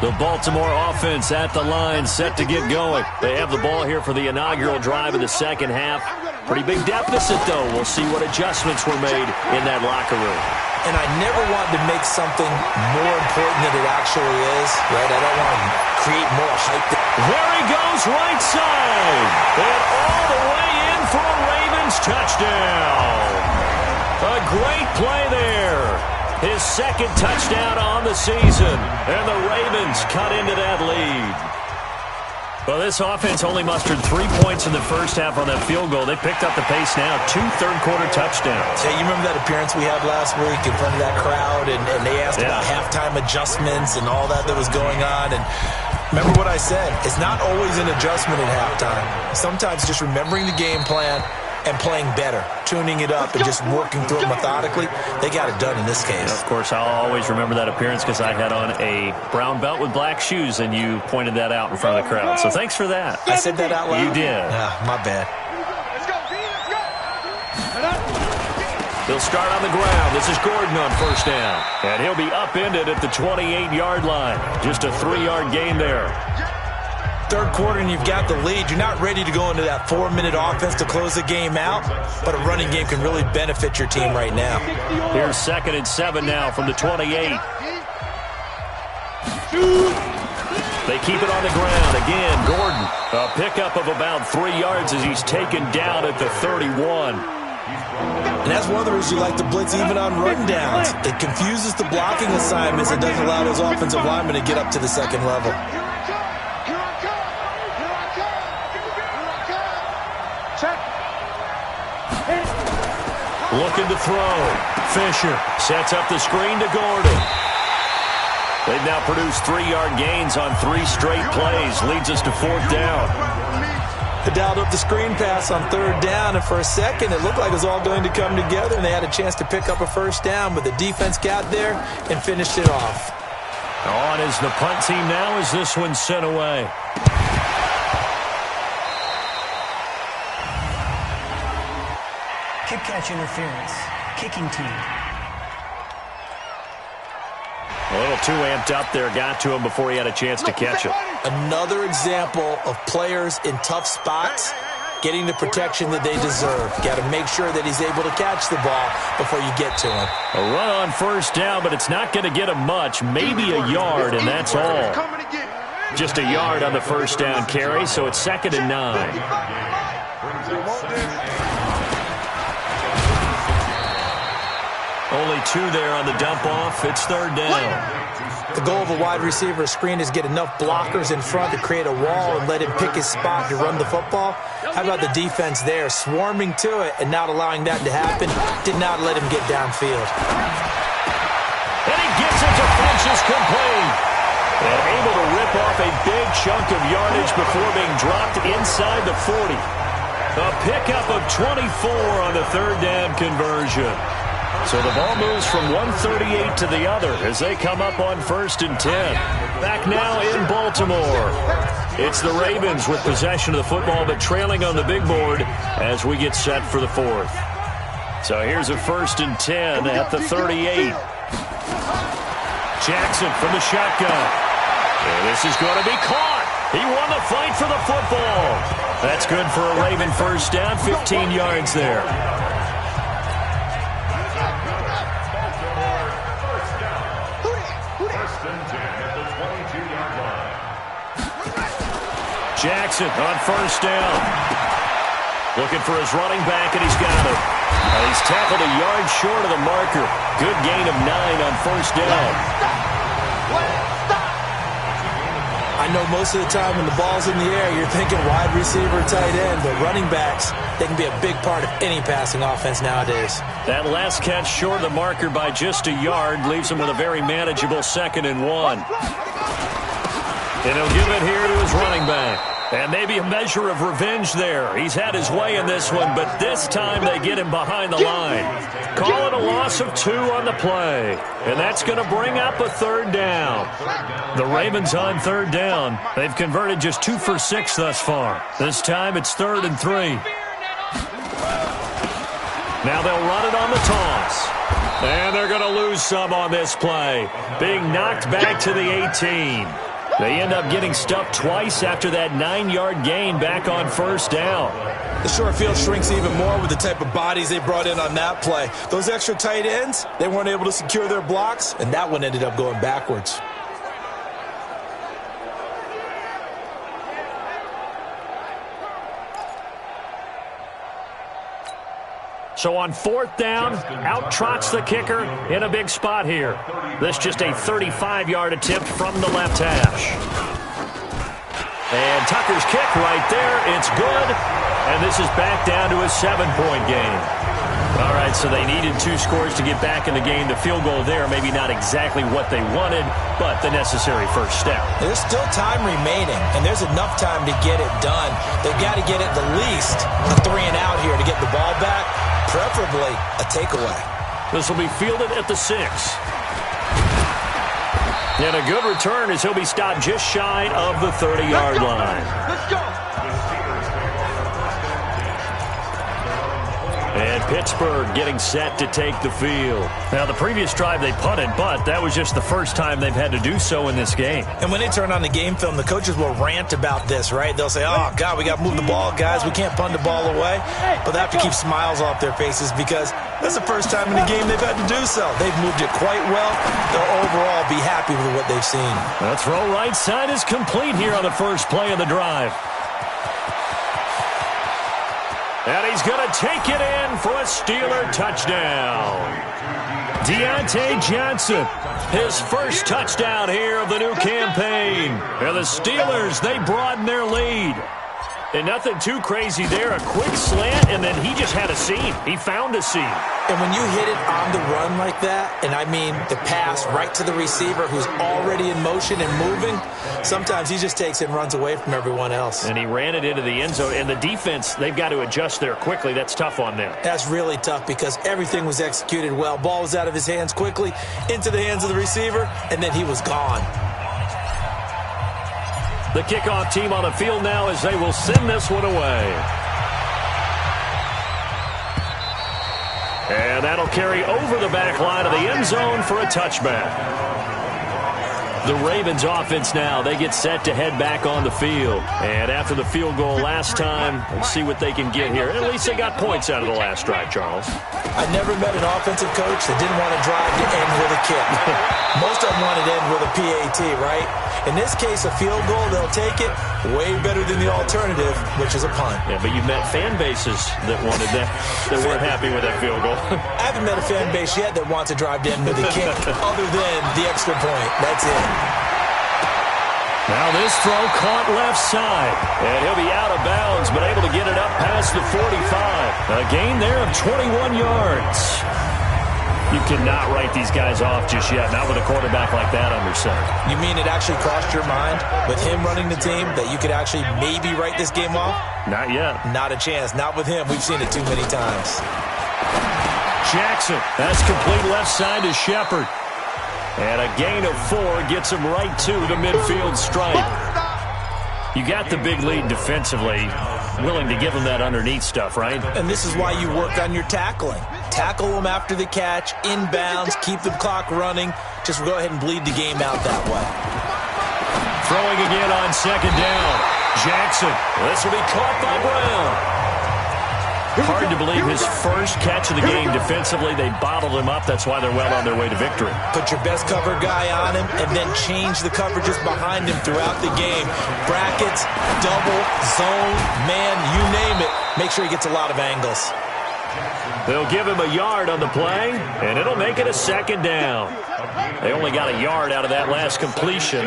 The Baltimore offense at the line, set to get going. They have the ball here for the inaugural drive of the 2nd half. Pretty big deficit, though. We'll see what adjustments were made in that locker room. And I never wanted to make something more important than it actually is, right? I don't want to create more hype. There he goes, right side. And all the way in for a Ravens touchdown. A great play there. His 2nd touchdown on the season, and the Ravens cut into that lead. Well, this offense only mustered 3 points in the 1st half on that field goal. They picked up the pace now, 2 third-quarter touchdowns. Hey, you remember that appearance we had last week in front of that crowd, and they asked about halftime adjustments and all that was going on, and remember what I said, it's not always an adjustment at halftime. Sometimes just remembering the game plan and playing better, tuning it up and just working through it methodically. They got it done in this case. And of course, I'll always remember that appearance because I had on a brown belt with black shoes, and you pointed that out in front of the crowd. So thanks for that. I said that out loud? You did. My bad. He'll start on the ground. This is Gordon on 1st down. And he'll be upended at the 28-yard line. Just a 3-yard gain there. 3rd quarter and you've got the lead. You're not ready to go into that 4-minute offense to close the game out, but a running game can really benefit your team right now. Here's 2nd and 7 now from the 28. They keep it on the ground. Again, Gordon, a pickup of about 3 yards as he's taken down at the 31. And that's one of the reasons you like to blitz even on run downs. It confuses the blocking assignments and doesn't allow those offensive linemen to get up to the 2nd level. Looking to throw. Fisher sets up the screen to Gordon. They've now produced 3-yard gains on 3 straight plays. Leads us to 4th down. They dialed up the screen pass on 3rd down, and for a second it looked like it was all going to come together, and they had a chance to pick up a 1st down, but the defense got there and finished it off. On is the punt team now as this one's sent away. Kick catch interference. Kicking team. A little too amped up there. Got to him before he had a chance to catch it. Another example of players in tough spots getting the protection that they deserve. Got to make sure that he's able to catch the ball before you get to him. A run on 1st down, but it's not going to get him much. Maybe a yard, and that's all. Just a yard on the 1st down carry, so it's 2nd and 9. Only 2 there on the dump-off. It's 3rd down. The goal of a wide receiver screen is get enough blockers in front to create a wall and let him pick his spot to run the football. How about the defense there, swarming to it and not allowing that to happen? Did not let him get downfield. And he gets it to Finch, complete. And able to rip off a big chunk of yardage before being dropped inside the 40. A pickup of 24 on the 3rd down conversion. So the ball moves from 138 to the other as they come up on 1st and 10. Back now in Baltimore. It's the Ravens with possession of the football, but trailing on the big board as we get set for the 4th. So here's a 1st and 10 at the 38. Jackson from the shotgun. And this is going to be caught. He won the fight for the football. That's good for a Raven first down, 15 yards there. Jackson on 1st down. Looking for his running back, and he's got it. He's tackled a yard short of the marker. Good gain of 9 on 1st down. I know most of the time when the ball's in the air, you're thinking wide receiver, tight end, but running backs, they can be a big part of any passing offense nowadays. That last catch short of the marker by just a yard leaves him with a very manageable 2nd and 1. And he'll give it here to his running back. And maybe a measure of revenge there. He's had his way in this one, but this time they get him behind the line. Call it a loss of 2 on the play. And that's going to bring up a 3rd down. The Ravens on 3rd down. They've converted just 2 for 6 thus far. This time it's 3rd and 3. Now they'll run it on the toss. And they're going to lose some on this play. Being knocked back to the 18. They end up getting stuffed twice after that 9-yard gain back on 1st down. The short field shrinks even more with the type of bodies they brought in on that play. Those extra tight ends, they weren't able to secure their blocks, and that one ended up going backwards. So on 4th down, out trots the kicker in a big spot here. This just a 35-yard attempt from the left hash. And Tucker's kick right there. It's good. And this is back down to a 7-point game. All right, so they needed 2 scores to get back in the game. The field goal there, maybe not exactly what they wanted, but the necessary first step. There's still time remaining, and there's enough time to get it done. They've got to get at the least a 3-and-out here to get the ball back, preferably a takeaway. This will be fielded at the 6. And a good return as he'll be stopped just shy of the 30-yard line. Let's go. And Pittsburgh getting set to take the field. Now, the previous drive they punted, but that was just the first time they've had to do so in this game. And when they turn on the game film, the coaches will rant about this, right? They'll say, oh, God, we got to move the ball, guys. We can't punt the ball away. But they have to keep smiles off their faces because that's the first time in the game they've had to do so. They've moved it quite well. They'll overall be happy with what they've seen. The throw right side is complete here on the first play of the drive. And he's going to take it in for a Steeler touchdown. Deontay Johnson, his first touchdown here of the new campaign. And the Steelers, they broaden their lead. And nothing too crazy there. A quick slant, and then he just had a seam. He found a seam. And when you hit it on the run like that, and I mean the pass right to the receiver who's already in motion and moving, sometimes he just takes it and runs away from everyone else. And he ran it into the end zone. And the defense, they've got to adjust there quickly. That's tough on them. That's really tough because everything was executed well. Ball was out of his hands quickly, into the hands of the receiver, and then he was gone. The kickoff team on the field now as they will send this one away. And that'll carry over the back line of the end zone for a touchback. The Ravens offense now, they get set to head back on the field. And after the field goal last time, let's see what they can get here. At least they got points out of the last drive, Charles. I never met an offensive coach that didn't want to drive to end with a kick. Most of them wanted to end with a PAT, right? In this case, a field goal, they'll take it way better than the alternative, which is a punt. Yeah, but you've met fan bases that wanted that, that weren't happy with that field goal. I haven't met a fan base yet that wants to drive to end with a kick other than the extra point. That's it. Now this throw caught left side, and he'll be out of bounds, but able to get it up past the 45. A gain there of 21 yards. You cannot write these guys off just yet, not with a quarterback like that under center. You mean it actually crossed your mind with him running the team that you could actually maybe write this game off? Not yet. Not a chance. Not with him. We've seen it too many times. Jackson. That's complete left side to Shepard. And a gain of 4 gets him right to the midfield stripe. You got the big lead defensively. Willing to give him that underneath stuff, right? And this is why you work on your tackling. Tackle them after the catch, inbounds, keep the clock running. Just go ahead and bleed the game out that way. Throwing again on second down. Jackson. This will be caught by Brown. Hard to believe his first catch of the game defensively. They bottled him up. That's why they're well on their way to victory. Put your best cover guy on him and then change the coverages behind him throughout the game. Brackets, double, zone, man, you name it. Make sure he gets a lot of angles. They'll give him a yard on the play, and it'll make it a second down. They only got a yard out of that last completion,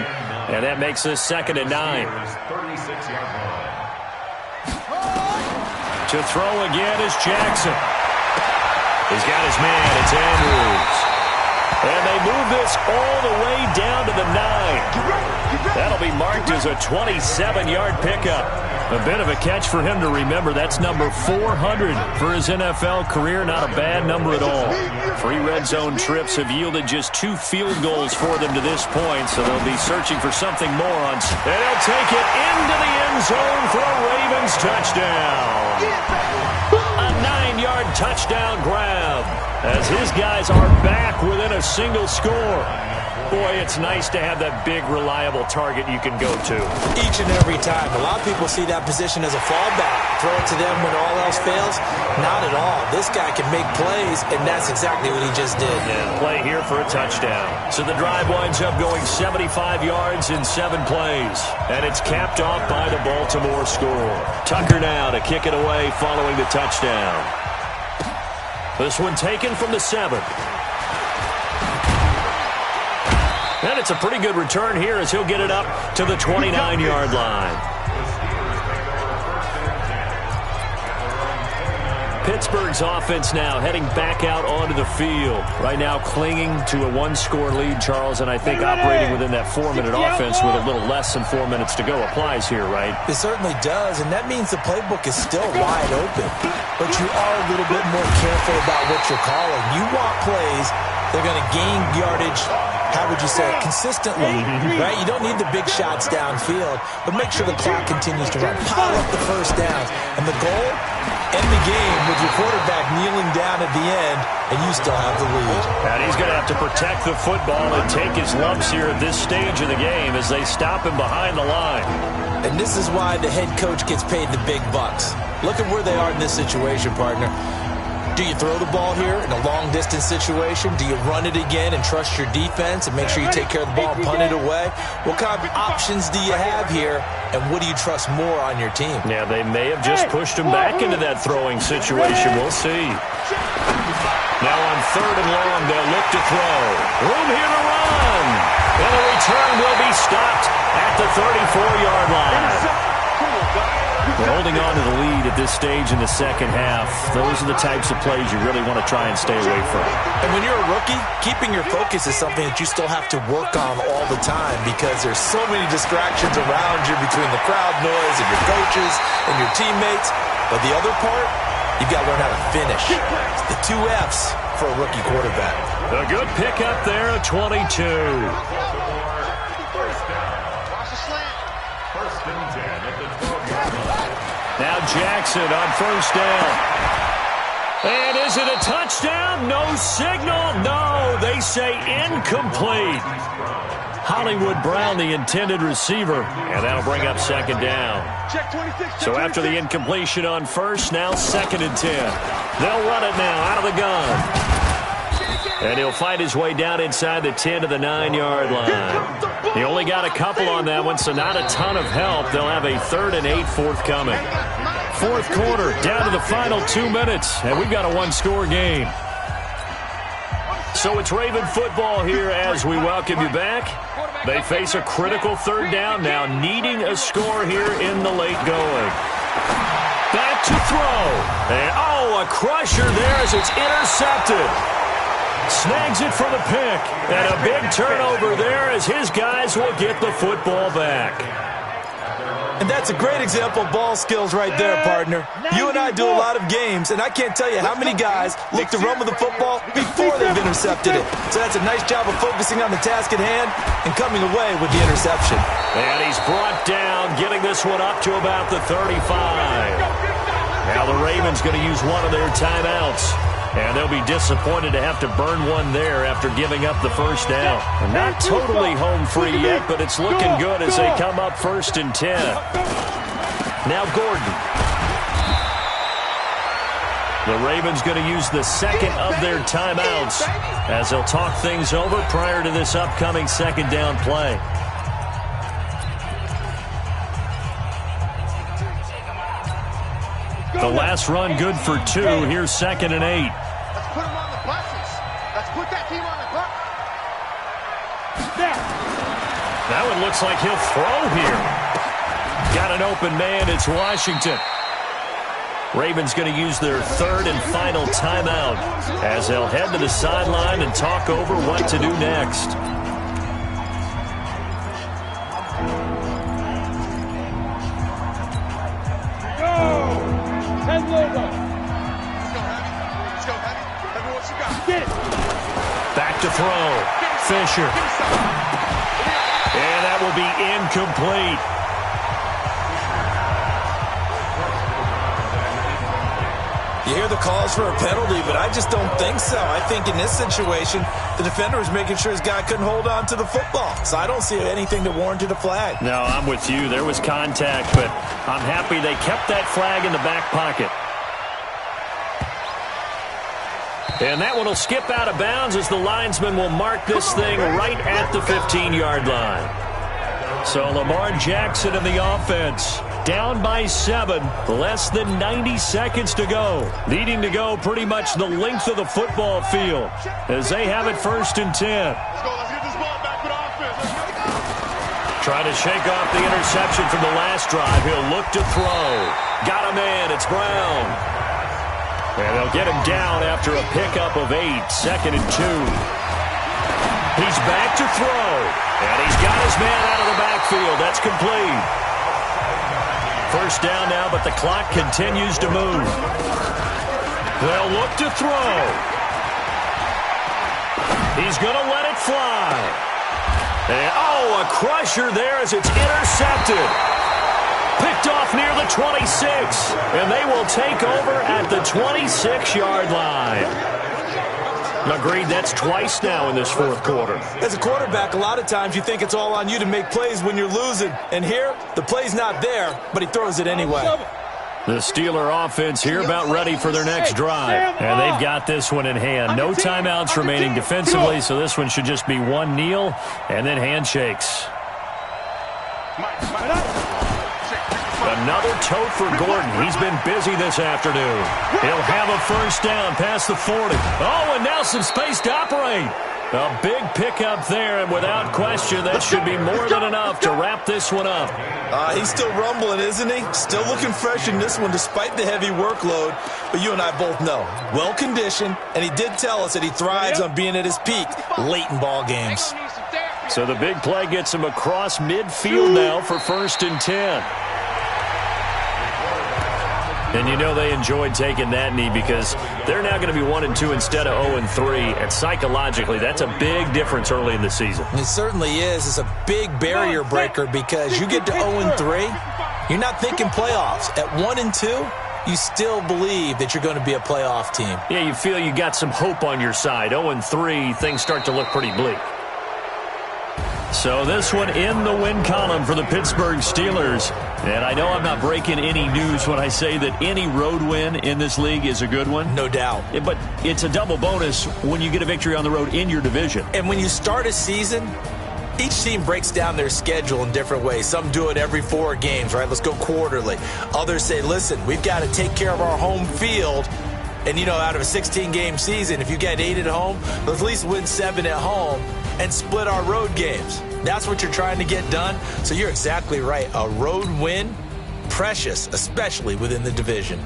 and that makes this 2nd and 9. To throw again is Jackson. He's got his man. It's Andrews. And they move this all the way down to the 9. That'll be marked as a 27-yard pickup. A bit of a catch for him to remember. That's number 400 for his NFL career. Not a bad number at all. 3 red zone trips have yielded just 2 field goals for them to this point, so they'll be searching for something more on. And they'll take it into the end zone for a Ravens touchdown. A 9-yard touchdown grab as his guys are back within a single score. Boy, it's nice to have that big, reliable target you can go to. Each and every time. A lot of people see that position as a fallback. Throw it to them when all else fails. Not at all. This guy can make plays, and that's exactly what he just did. Yeah, play here for a touchdown. So the drive winds up going 75 yards in 7 plays. And it's capped off by the Baltimore score. Tucker now to kick it away following the touchdown. This one taken from the 7. And it's a pretty good return here as he'll get it up to the 29-yard line. Pittsburgh's offense now heading back out onto the field. Right now clinging to a 1-score lead, Charles, and I think operating within that 4-minute offense with a little less than 4 minutes to go applies here, right? It certainly does, and that means the playbook is still wide open. But you are a little bit more careful about what you're calling. You want plays, they're going to gain yardage, how would you say it, consistently, right? You don't need the big shots downfield, but make sure the clock continues to run. Pile up the first downs. And the goal, end the game with your quarterback kneeling down at the end, and you still have the lead. And he's going to have to protect the football and take his lumps here at this stage of the game as they stop him behind the line. And this is why the head coach gets paid the big bucks. Look at where they are in this situation, partner. Do you throw the ball here in a long-distance situation? Do you run it again and trust your defense and make sure you take care of the ball and punt it away? What kind of options do you have here, and what do you trust more on your team? Yeah, they may have just pushed him back into that throwing situation. We'll see. Now on 3rd and long, they'll look to throw. Room here to run. And the return will be stopped at the 34-yard line. We're holding on to the lead at this stage in the second half. Those are the types of plays you really want to try and stay away from. And when you're a rookie, keeping your focus is something that you still have to work on all the time because there's so many distractions around you between the crowd noise and your coaches and your teammates. But the other part, you've got to learn how to finish. It's the 2 F's for a rookie quarterback. A good pickup there at 22. Now Jackson on 1st down. And is it a touchdown? No signal. No, they say incomplete. Hollywood Brown, the intended receiver. And that'll bring up 2nd down. So after the incompletion on 1st, now 2nd and 10. They'll run it now out of the gun. And he'll find his way down inside the 10 to the 9-yard line. He only got a couple on that one, so not a ton of help. They'll have a 3rd and 8 forthcoming. 4th quarter, down to the final 2 minutes, and we've got a 1-score game. So it's Raven football here as we welcome you back. They face a critical 3rd down now, needing a score here in the late going. Back to throw. And, a crusher there as it's intercepted. Snags it for the pick. And a big turnover there as his guys will get the football back. And that's a great example of ball skills right there, partner. You and I do a lot of games, and I can't tell you how many guys look to run with the football before they've intercepted it. So that's a nice job of focusing on the task at hand and coming away with the interception. And he's brought down, getting this one up to about the 35. Now the Ravens going to use one of their timeouts. And they'll be disappointed to have to burn one there after giving up the first down. And not totally home free yet, but it's looking good as they come up 1st and 10. Now Gordon. The Ravens going to use the second of their timeouts as they'll talk things over prior to this upcoming second down play. The last run good for 2. Here's 2nd and 8. Let's put them on the buses. Let's put that team on the bus. That one looks like he'll throw here. Got an open man. It's Washington. Ravens going to use their 3rd and final timeout as they'll head to the sideline and talk over what to do next. Back to throw. Fisher. And that will be incomplete. You hear the calls for a penalty, but I just don't think so. I think in this situation, the defender was making sure his guy couldn't hold on to the football. So I don't see anything that warranted a flag. No, I'm with you. There was contact, but I'm happy they kept that flag in the back pocket. And that one will skip out of bounds as the linesman will mark this thing right at the 15-yard line. So Lamar Jackson in the offense, down by 7, less than 90 seconds to go. Needing to go pretty much the length of the football field as they have it 1st and 10. Let's get this ball back with offense. Trying to shake off the interception from the last drive. He'll look to throw. Got a man. It's Brown. And they'll get him down after a pickup of 8, 2nd and 2. He's back to throw. And he's got his man out of the backfield. That's complete. 1st down now, but the clock continues to move. They'll look to throw. He's going to let it fly. And, a crusher there as it's intercepted. Picked off near the 26, and they will take over at the 26-yard line. Agreed, that's twice now in this 4th quarter. As a quarterback, a lot of times you think it's all on you to make plays when you're losing. And here, the play's not there, but he throws it anyway. The Steeler offense here about ready for their next drive. And they've got this one in hand. No timeouts remaining defensively, so this one should just be one kneel and then handshakes. Another tote for Gordon. He's been busy this afternoon. He'll have a 1st down past the 40. Oh, and now some space to operate. A big pickup there, and without question, that should be more than enough to wrap this one up. He's still rumbling, isn't he? Still looking fresh in this one despite the heavy workload. But you and I both know, well-conditioned, and he did tell us that he thrives on being at his peak late in ball games. So the big play gets him across midfield now for 1st and 10. And you know they enjoyed taking that knee because they're now going to be 1-2 instead of 0-3. And psychologically, that's a big difference early in the season. It certainly is. It's a big barrier breaker because you get to 0-3, you're not thinking playoffs. At 1-2, you still believe that you're going to be a playoff team. Yeah, you feel you got some hope on your side. 0-3, things start to look pretty bleak. So this one in the win column for the Pittsburgh Steelers. And I know I'm not breaking any news when I say that any road win in this league is a good one. No doubt. But it's a double bonus when you get a victory on the road in your division. And when you start a season, each team breaks down their schedule in different ways. Some do it every 4 games, right? Let's go quarterly. Others say, listen, we've got to take care of our home field. And, out of a 16-game season, if you get 8 at home, let's at least win 7 at home and split our road games. That's what you're trying to get done. So you're exactly right. A road win, precious, especially within the division.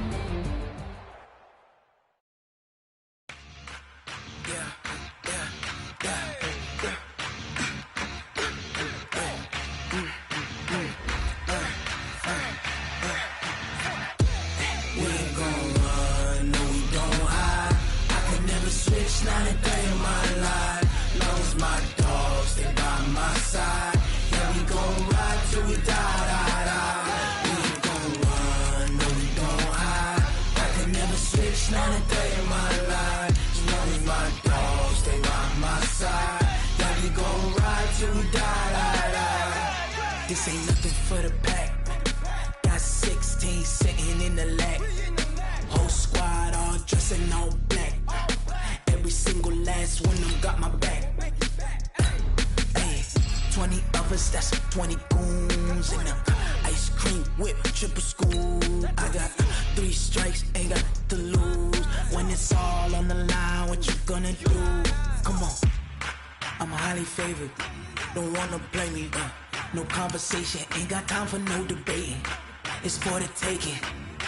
This ain't nothing for the pack. Got 16 sitting in the lap. Whole squad all dressing all black. Every single last one of them got my back. Hey, 20 of us, that's 20 goons in the ice cream whip, triple school. I got 3 strikes, ain't got to lose. When it's all on the line, what you gonna do? Come on, I'm highly favored. Don't wanna blame me, no conversation, ain't got time for no debating. It's for the taking,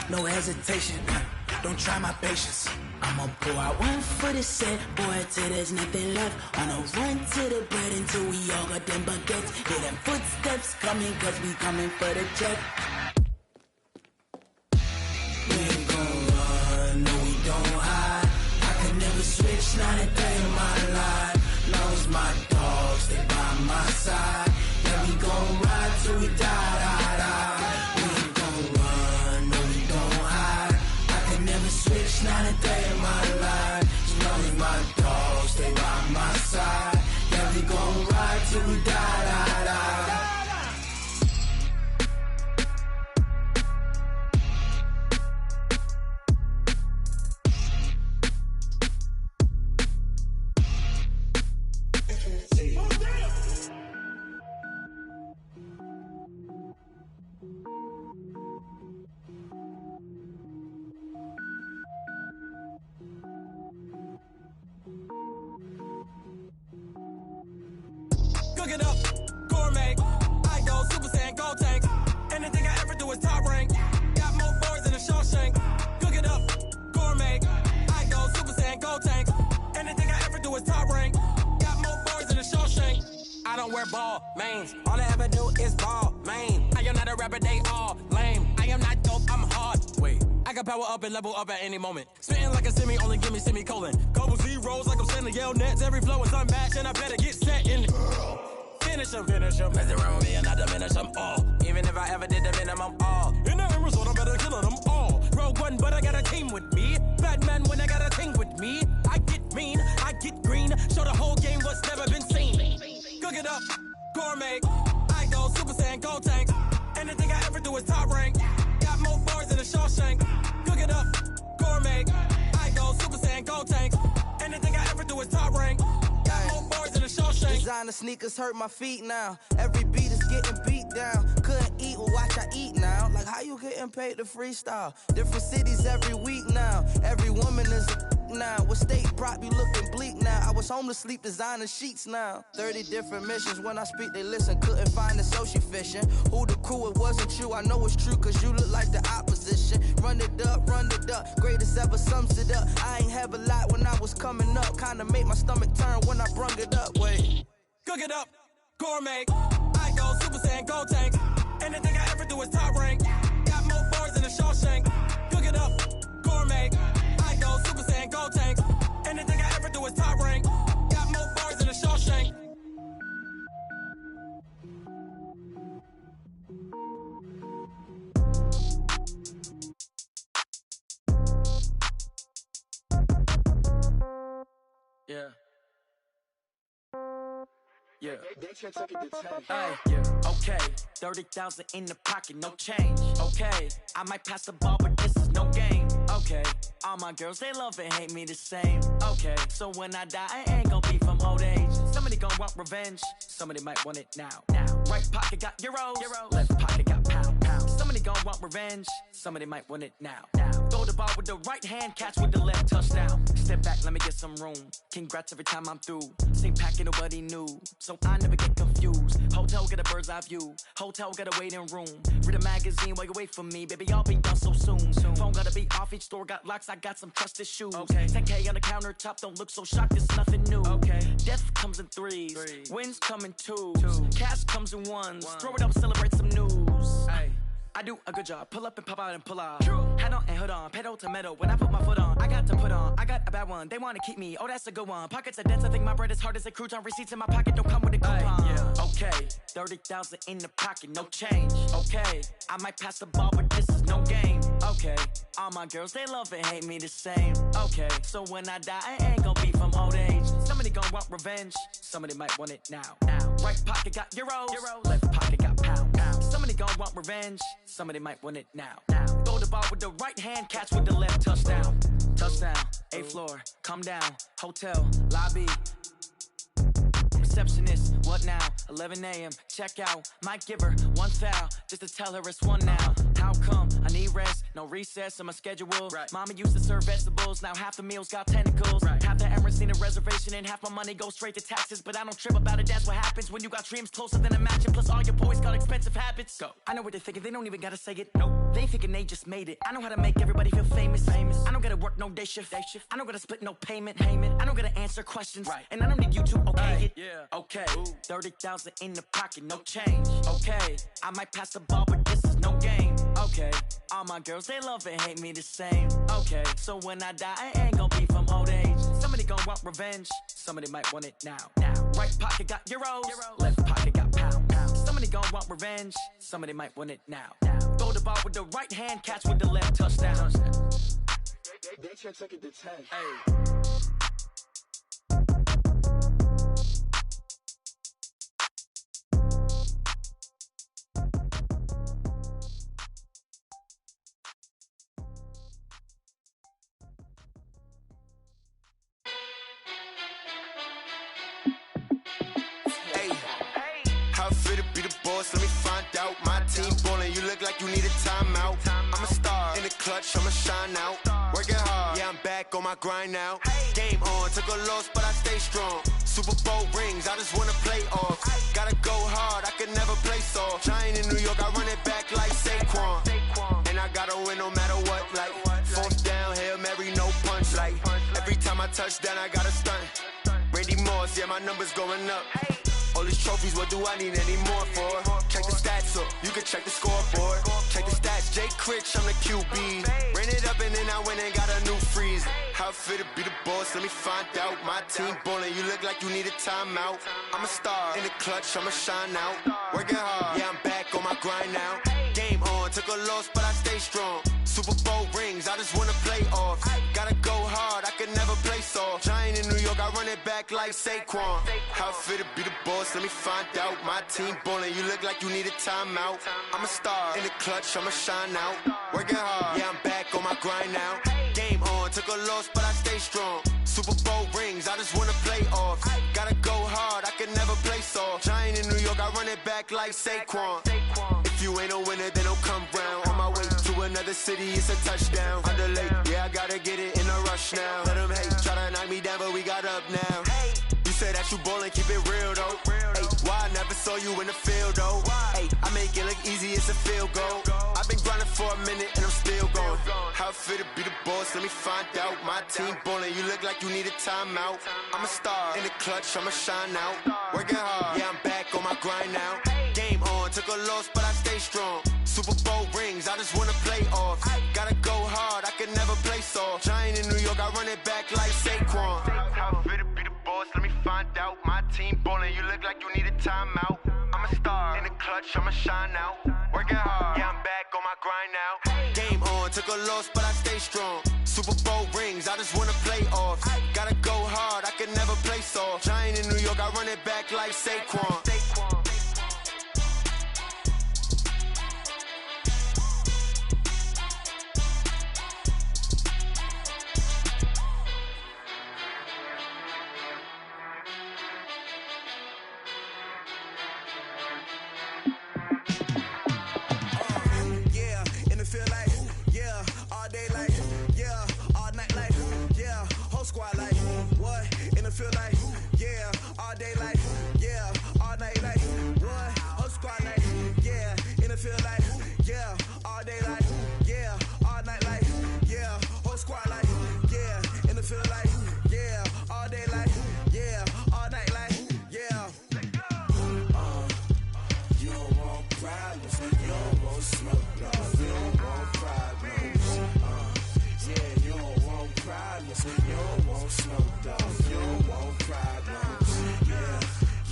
no hesitation, don't try my patience. I'ma pour out one for the set, boy, till there's nothing left. On a run to the bread until we all got them baguettes. Hear them footsteps coming, cause we coming for the check. We ain't gon' run, no we don't hide. I can never switch, not a day in my life. Long as my dogs, they by my side. Yeah, we gon' ride till we die, die, die. We ain't gon' run, no we don't hide. I can never switch, not a day in my life. As long as my dogs, they by my side. Yeah, we gon' ride till we die, die, die. Cook it up, gourmet. I go Super Saiyan, gold tank. Anything I ever do is top rank. Got more boys than a Shawshank. Cook it up, gourmet. I go Super Saiyan, gold tank. Anything I ever do is top rank. Got more boys than a Shawshank. I don't wear ball mains. All I ever do is ball main. I am not a rapper, they all lame. I am not dope, I'm hard. Wait, I can power up and level up at any moment. Spitting like a semi, only give me semicolon. Couple zeros like I'm sending yell nets. Every flow is unmatched and I better get set in. Finish them. Mess around with me and I diminish them all. Even if I ever did the minimum all. In the end result, I'm better killing them all. Rogue One, but I got a team with me. Batman when I got a team with me. I get mean, I get green. Show the whole game what's never been seen. Cook it up, gourmet. I go Super Saiyan, gold tank. Anything I ever do is top rank. Got more bars than a Shawshank. Cook it up, gourmet. I go Super Saiyan, gold tank. Anything I ever do is top rank. Got more bars than a Shawshank. Designer sneakers hurt my feet now. Every beat is getting beat down. Couldn't eat, well watch I eat now. Like how you getting paid to freestyle? Different cities every week now. Every woman is now. What state prop you looking bleak now? I was home to sleep designing sheets now. 30 different missions. When I speak they listen. Couldn't find it so she fishing. Who the crew, it wasn't you. I know it's true cause you look like the opposition. Run it up. Greatest ever sums it up. I ain't have a lot when I was coming up. Kinda made my stomach turn when I brung it up. Wait. Cook it up, gourmet. I go Super Saiyan, gold tank. Anything I ever do is top rank. Got more bars than a Shawshank. Cook it up, gourmet. I go Super Saiyan, gold tank. Anything I ever do is top rank. Got more bars than a Shawshank. Yeah. Yeah. Hey, yeah. Okay. 30,000 in the pocket, no change. Okay. I might pass the ball, but this is no game. Okay. All my girls, they love and hate me the same. Okay. So when I die, I ain't gon' be from old age. Somebody gon' want revenge. Somebody might want it now. Right pocket got euros. Left pocket got pound. Somebody gon' want revenge. Somebody might want it now. Throw the ball with the right hand, catch with the left, touchdown. Step back, let me get some room. Congrats every time I'm through. Same packet, nobody knew. So I never get confused. Hotel get a bird's eye view. Hotel get a waiting room. Read a magazine while you wait for me. Baby, I'll be done so soon. Phone gotta be off, each store got locks. I got some trusted shoes. Okay. 10K on the countertop, don't look so shocked, it's nothing new. Okay. Death comes in threes. Wins come in twos. Cash comes in ones. Throw it up, celebrate some news. Hey. I do a good job, pull up and pop out and pull out. Hat on and hood on, pedal to metal. When I put my foot on, I got to put on. I got a bad one, they wanna keep me. Oh, that's a good one. Pockets are dense, I think my bread is hard as a crouton. Receipts in my pocket don't come with a coupon. Yeah. Okay, 30,000 in the pocket, no change. Okay, I might pass the ball, but this is no game. Okay, all my girls, they love and hate me the same. Okay, so when I die, I ain't gon' be from old age. Somebody gon' want revenge, somebody might want it now. Right pocket got euros. Left pocket got pound. gon' want revenge, somebody might want it now. Throw the ball with the right hand, catch with the left, touchdown. Touchdown, 8th floor, come down, hotel, lobby. Receptionist, what now? 11 a.m., check out. Might give her one foul, just to tell her it's one now. How come? I need rest, no recess in my schedule. Right. Mama used to serve vegetables, now half the meals got tentacles. Right. Half the Emirates need a reservation and half my money goes straight to taxes. But I don't trip about it, that's what happens when you got dreams closer than a matching. Plus all your boys got expensive habits. Go. I know what they're thinking, they don't even gotta say it. Nope. They thinking they just made it. I know how to make everybody feel famous. I don't gotta work no day shift. I don't gotta split no payment. I don't gotta answer questions. Right. And I don't need you to okay it. Yeah. Okay, 30,000 in the pocket, no change. Okay, I might pass the ball, but this is no game. Okay, all my girls, they love and hate me the same. Okay, so when I die, I ain't gon' be from old age. Somebody gon' want revenge, somebody might want it now. Right pocket got euros, left pocket got pounds. Somebody gon' want revenge, somebody might want it now. Throw the ball with the right hand, catch with the left, touchdown. They can't take it to 10. Hey. Let me find out. My team ballin', you look like you need a timeout. I'm a star in the clutch, I'ma shine out. Working hard, yeah, I'm back on my grind now. Game on, took a loss, but I stay strong. Super Bowl rings, I just wanna play off. Gotta go hard, I can never play soft. Giant in New York, I run it back like Saquon. And I gotta win no matter what, like 4th down, Hail Mary, no punch. Like every time I touch down, I gotta stunt. Randy Moss, yeah, my numbers going up. All these trophies, what do I need any more for? Check the stats up, you can check the scoreboard. Check the stats, Jay Critch, I'm the QB. Ran it up and then I went and got a new freeze. How it feel to be the boss, let me find out. My team ballin', you look like you need a timeout. I'm a star in the clutch, I'ma shine out. Working hard, yeah, I'm back on my grind now. Game on, took a loss, but I stay strong. Super Bowl rings, I just wanna play off. Gotta go hard, I can never play soft. Giant in New York, I run it back like Saquon. How it feel to be the boss, let me find out. My team ballin', you look like you need a timeout. I'm a star in the clutch, I'ma shine out. Working hard, yeah, I'm back on my grind now. Game on, took a loss, but I stay strong. Super Bowl rings, I just wanna play off. Gotta go hard, I can never play soft. Giant in New York, I run it back like Saquon. If you ain't a winner, then don't come round. On my way to another city, it's a touchdown. Underlay, yeah, I gotta get it in a rush now. Let them hate, try to knock me down, but we got up now. You say that you ballin', keep it real though. Ay, why I never saw you in the field though? Ay, I make it look easy, it's a field goal. I've been grinding for a minute and I'm still going. How it feel to be the boss, let me find out. My team ballin', you look like you need a timeout. I'm a star in the clutch, I'ma shine out. Working hard, yeah, I'm back on my grind now. Game on, took a loss, but I stay strong. Super Bowl rings, I just wanna play off. Gotta go hard, I can never play soft. Giant in New York, I run it back like Saquon. How it feel to be the boss, let me find out. My team ballin', you look like you need a timeout. I'm a star in the clutch, I'ma shine out. Working hard, yeah, I'm back on my grind now. Game on, took a loss, but I stay strong. Super Bowl rings, I just wanna play off. Gotta go hard, I can never play soft. Giant in New York, I run it back like Saquon. Squad like, what? In the field like, yeah, all day like, yeah, all night like, what? Whole squad like, yeah, in the field like, yeah, all day like, yeah, all night like, yeah, whole squad like, yeah, in the field like, yeah, all day like, yeah, all night like, yeah. You don't want problems, you don't want smoke, you don't want problems, yeah, you don't want problems, you don't want smoke, dog, you don't want problems,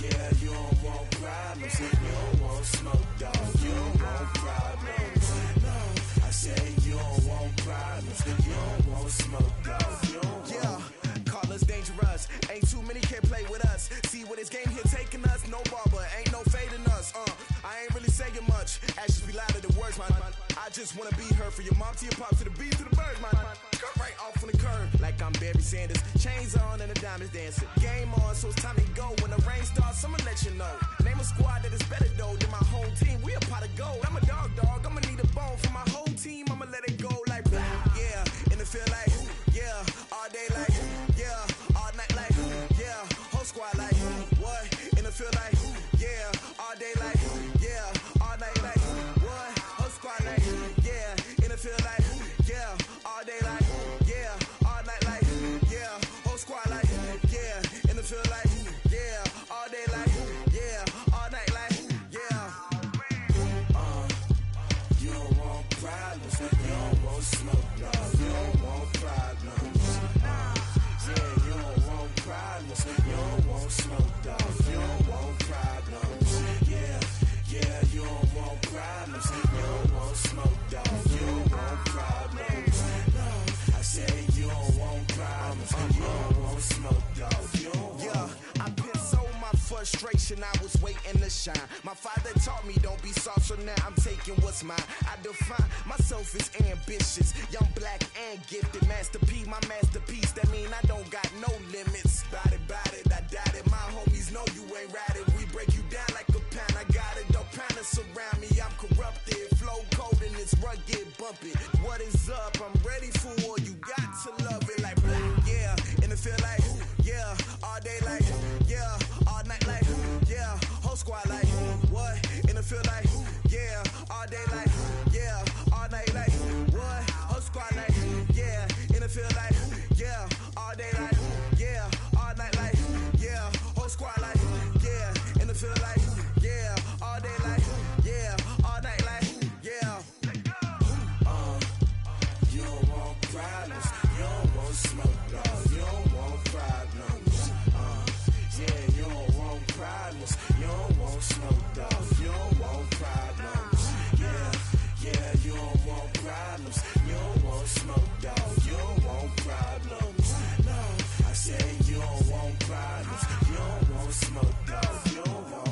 yeah, you don't want problems, you don't want smoke, dog, you don't want problems, no, I say you don't want problems, you don't want smoke, dog, you don't want. Yeah, call us dangerous, ain't too many can play with us, see what this game here taking us, no barber, ain't no fading us, I ain't really saying much, Actions be louder than words, man. I just wanna be heard from your mom to your pop to the beat to the birds, man. Cut right off on the curb like I'm Barry Sanders. Chains on and the diamonds dancing. Game on, so it's time to go. When the rain starts, I'ma let you know. Name a squad that is better though than my home team. We a pot of gold. I'm a dog. I'ma need a bone for my whole team. I'ma let it go like yeah. And it feel like yeah. All day like yeah. All night like yeah. Whole squad like what? And it feel like yeah. All day like yeah. All night like what? Whole squad like yeah. And it feel like yeah. All day like yeah. All night like yeah. Whole squad like yeah. And it feel like yeah. All day like yeah. All night like yeah. You don't want problems. You don't want smoke, no. You don't want problems. Yeah, you don't want problems. You don't want smoke, dog. You don't want problems. Yeah, you don't want problems. You don't want smoke, dog. You don't want problems. No, I say you don't want problems. You don't want smoke, dog. You don't want. Yeah, I've been so my frustration. I was waiting to shine. My father taught me don't be soft, so now I'm taking what's mine. I define myself as ambitious, young, black, and gifted. Master P, my masterpiece. That mean I don't got no limits. Bout it, I doubt it. My homies know you ain't ratted. We break you down like a pound. I got it, don't panic surround me. I'm corrupted, flow cold and it's rugged, bumpy. What is up? I'm ready for war. You got to love it like yeah. And it feel like yeah. All day like yeah. All night like yeah. Whole squad like what? And it feel like yeah. All day like yeah. All night like what? Whole squad like yeah. And it feel like yeah. All day like yeah. All night like yeah. Whole squad like yeah. And it feel like yeah. All day like yeah. All night like yeah. You don't want problems. You don't want smoke, no. You don't want problems. Yeah, you don't want problems. You don't want smoke, dog. You don't want problems. Yeah, you don't want problems. You don't want smoke, dog. You don't want problems. No, I say you don't want problems. You don't want smoke, dog. You don't want.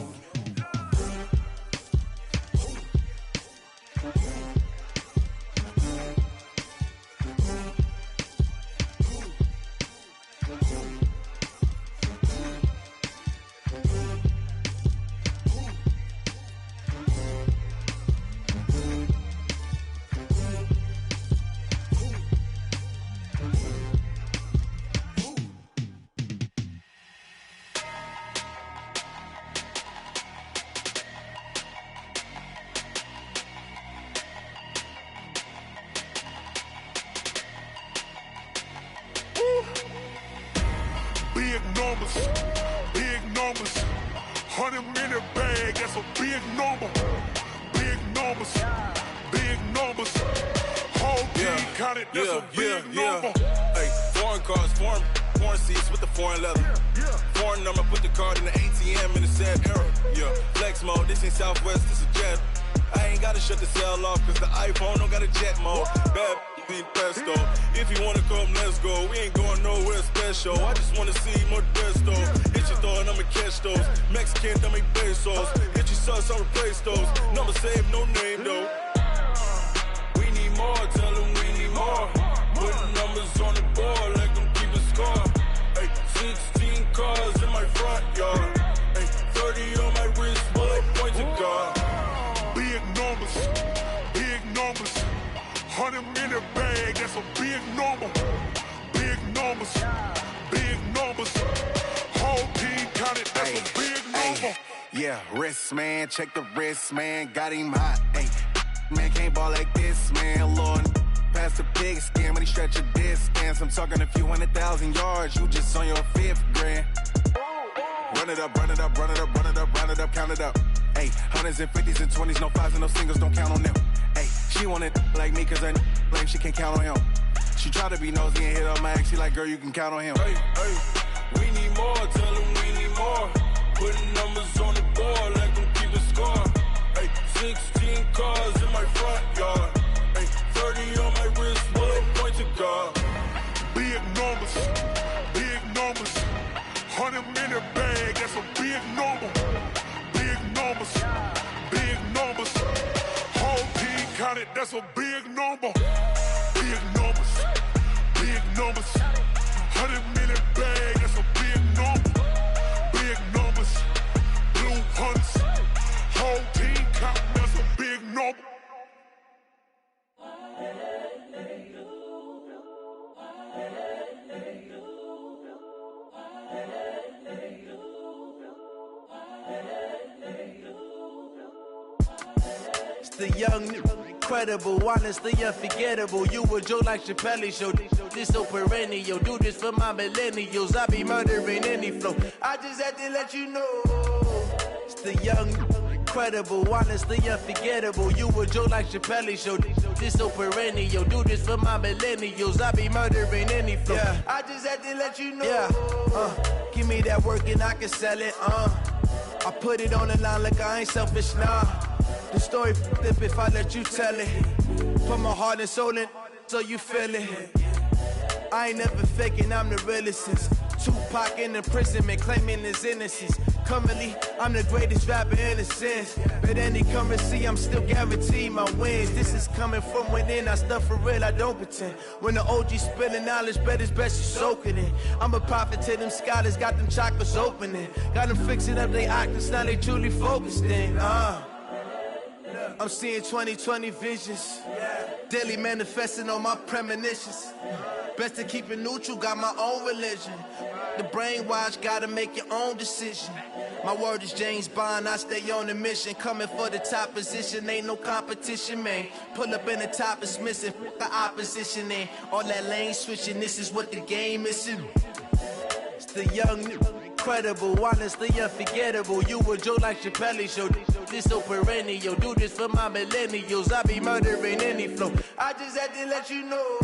Big numbers, 100-minute bag, that's a big number. Big numbers, whole team counted, that's a big number. Hey, foreign cars, foreign seats with the foreign leather. Foreign number, put the card in the ATM in the sad era. Yeah, flex mode, this ain't Southwest, this is jet. I ain't gotta shut the cell off, cause the iPhone don't got a jet mode. Bad be pesto. If you wanna come, let's go. We ain't going nowhere special. I just wanna see more desto. Hit your throw and I'ma catch those. Mexican, dummy pesos. Hit your sus, I'll replace those. Number saved, no name though. We need more, tell them we need more. Putting numbers on the board, like them keeping score. Hey, 16 cars in my front yard. Hey, 30 on my wrist, bullet pointed guard. Big numbers, 100-minute bag, that's a big number. Big numbers, whole team counted, that's a big number. Yeah, wrist man, check the wrist man, got him hot. Ay, man can't ball like this, man. Lord, past the pig skin when he stretch a distance. I'm talking a few 100,000 yards, you just on your 5th grand. Run it up, count it up. Ay, hundreds and 50s and 20s, no 5s and no singles, don't count on them. Ay, she want it like me, cause her like she can't count on him. She try to be nosy and hit up my ex, she like, girl, you can count on him. Hey, we need more, tell them we need more. Putting numbers on the board, like them keeping score. Hey, 16 cars in my front yard. Hey, 30 on my wrist, bullet pointed guard. Big numbers, 100-minute bag, that's a big number. Big numbers, 100, that's a big number. Big numbers, big numbers. 100 million bag, that's a big number. Big numbers, blue hunts. Whole team count, that's a big number. It's the young, incredible, honestly unforgettable. You a Joe like Chappelle show. This so perennial. Do this for my millennials. I be murdering any flow. I just had to let you know. It's the young, incredible, honestly unforgettable. You a Joe like Chappelle show. This so perennial. Do this for my millennials. I be murdering any flow. Yeah. I just had to let you know. Yeah. Give me that work and I can sell it. I put it on the line like I ain't selfish, nah. The story flip if I let you tell it. Put my heart and soul in so you feel it. I ain't never faking, I'm the realest since Tupac in imprisonment, claiming his innocence. Currently, I'm the greatest rapper in a sense. But any currency, I'm still guaranteed my wins. This is coming from within, I stuff for real, I don't pretend. When the OG spilling knowledge, bet it's best you soak it in. I'm a prophet to them scholars, got them chakras opening. Got them fixing up their octaves, now they truly focused in. I'm seeing 2020 visions. Daily manifesting on my premonitions. Best to keep it neutral, got my own religion. The brainwash, gotta make your own decision. My word is James Bond, I stay on the mission. Coming for the top position, ain't no competition, man. Pull up in the top, it's missing, the opposition in. All that lane switching, this is what the game is. It's the young, incredible, honestly unforgettable. You a Joe like Chappelle show. This so perennial. Do this for my millennials. I be murdering any flow. I just had to let you know.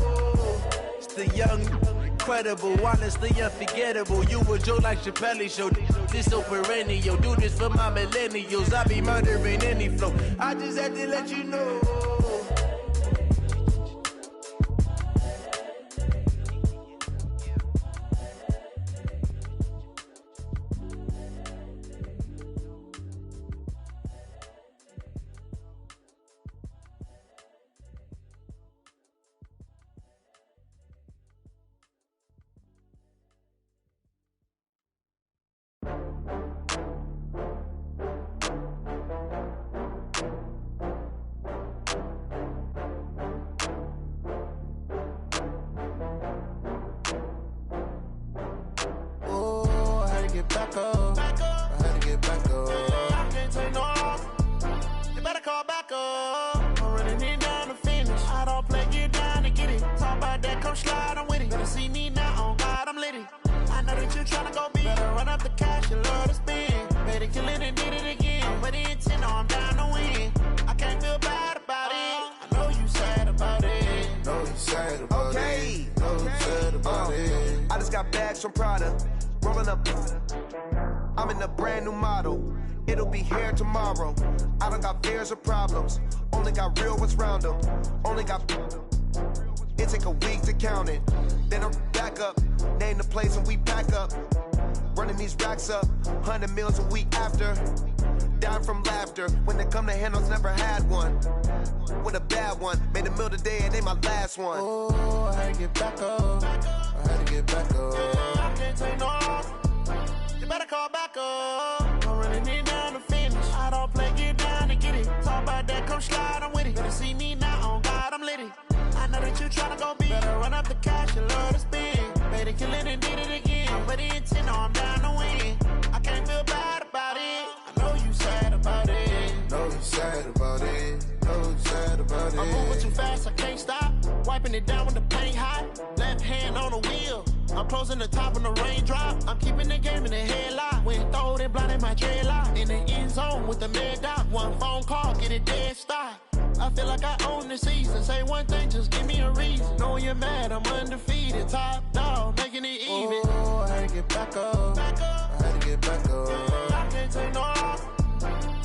It's the young, incredible, honestly unforgettable. You a Joe like Chappelle show. This so perennial. Do this for my millennials. I be murdering any flow. I just had to let you know. Back up. I had to get back up. I can't take no loss. You better call back up. I'm running it down to finish. I don't play, get down to get it. Talk about that, come slide, I'm with it. Better see me now, on God, I'm litty. I know that you tryna go big. Better run up the cash, you love to spend. Better kill it and did it again. But the intent, no, I'm down to win. I can't feel bad about it. I know you sad about it. Know you sad about it. Know you sad about it. I just got bags from Prada. Rolling up, I'm in a brand new model. It'll be here tomorrow. I don't got fears or problems. Only got real ones round them. Only got. It take a week to count it. Then I'm back up. Name the place and we pack up. Running these racks up. 100 meals a week after. Down from laughter. When they come to handles, never had one. With a bad one. Made a meal today and ain't my last one. Oh, I had to get back up. I had to get back up. I can't take no loss. You better call back up. I'm running it down to finish. I don't play, get down to get it. Talk about that, come slide, I'm with it. Better see me now, on God, I'm litty. I know that you tryna go big. Better run up the cash, you love to spend. Better kill it and did it again. But the intent, no, I'm down to win. I can't feel bad about it. I know you sad about it. Know you sad about it. Know you sad about it. I'm moving too fast, I can't stop. Wiping it down with the paint hot. Left hand on the wheel. I'm closing the top when the raindrop. I'm keeping the game in the headlock. When throwed and blinded my dreadlock. In the end zone with the mad dot. One phone call, get it dead stop. I feel like I own the season. Say one thing, just give me a reason. Knowing you're mad, I'm undefeated. Top dog, making it even. Oh, I had to get back up. I had to get back up. I can't take no loss.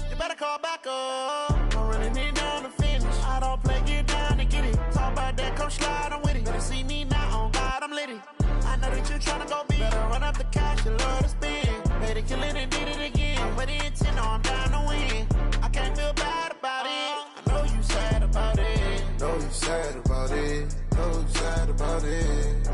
You better call back up. I'm running it down to finish. I don't play, get down to get it. Talk about that, come slide, I'm with it. Better see me now, on God, I'm litty. I know that you tryna go big. Better run up the cash, you love to spend. Better kill it and did it again. But the intent, no, I'm down to win. I can't feel bad about it. I know you sad about it. sad about it. So sad about it.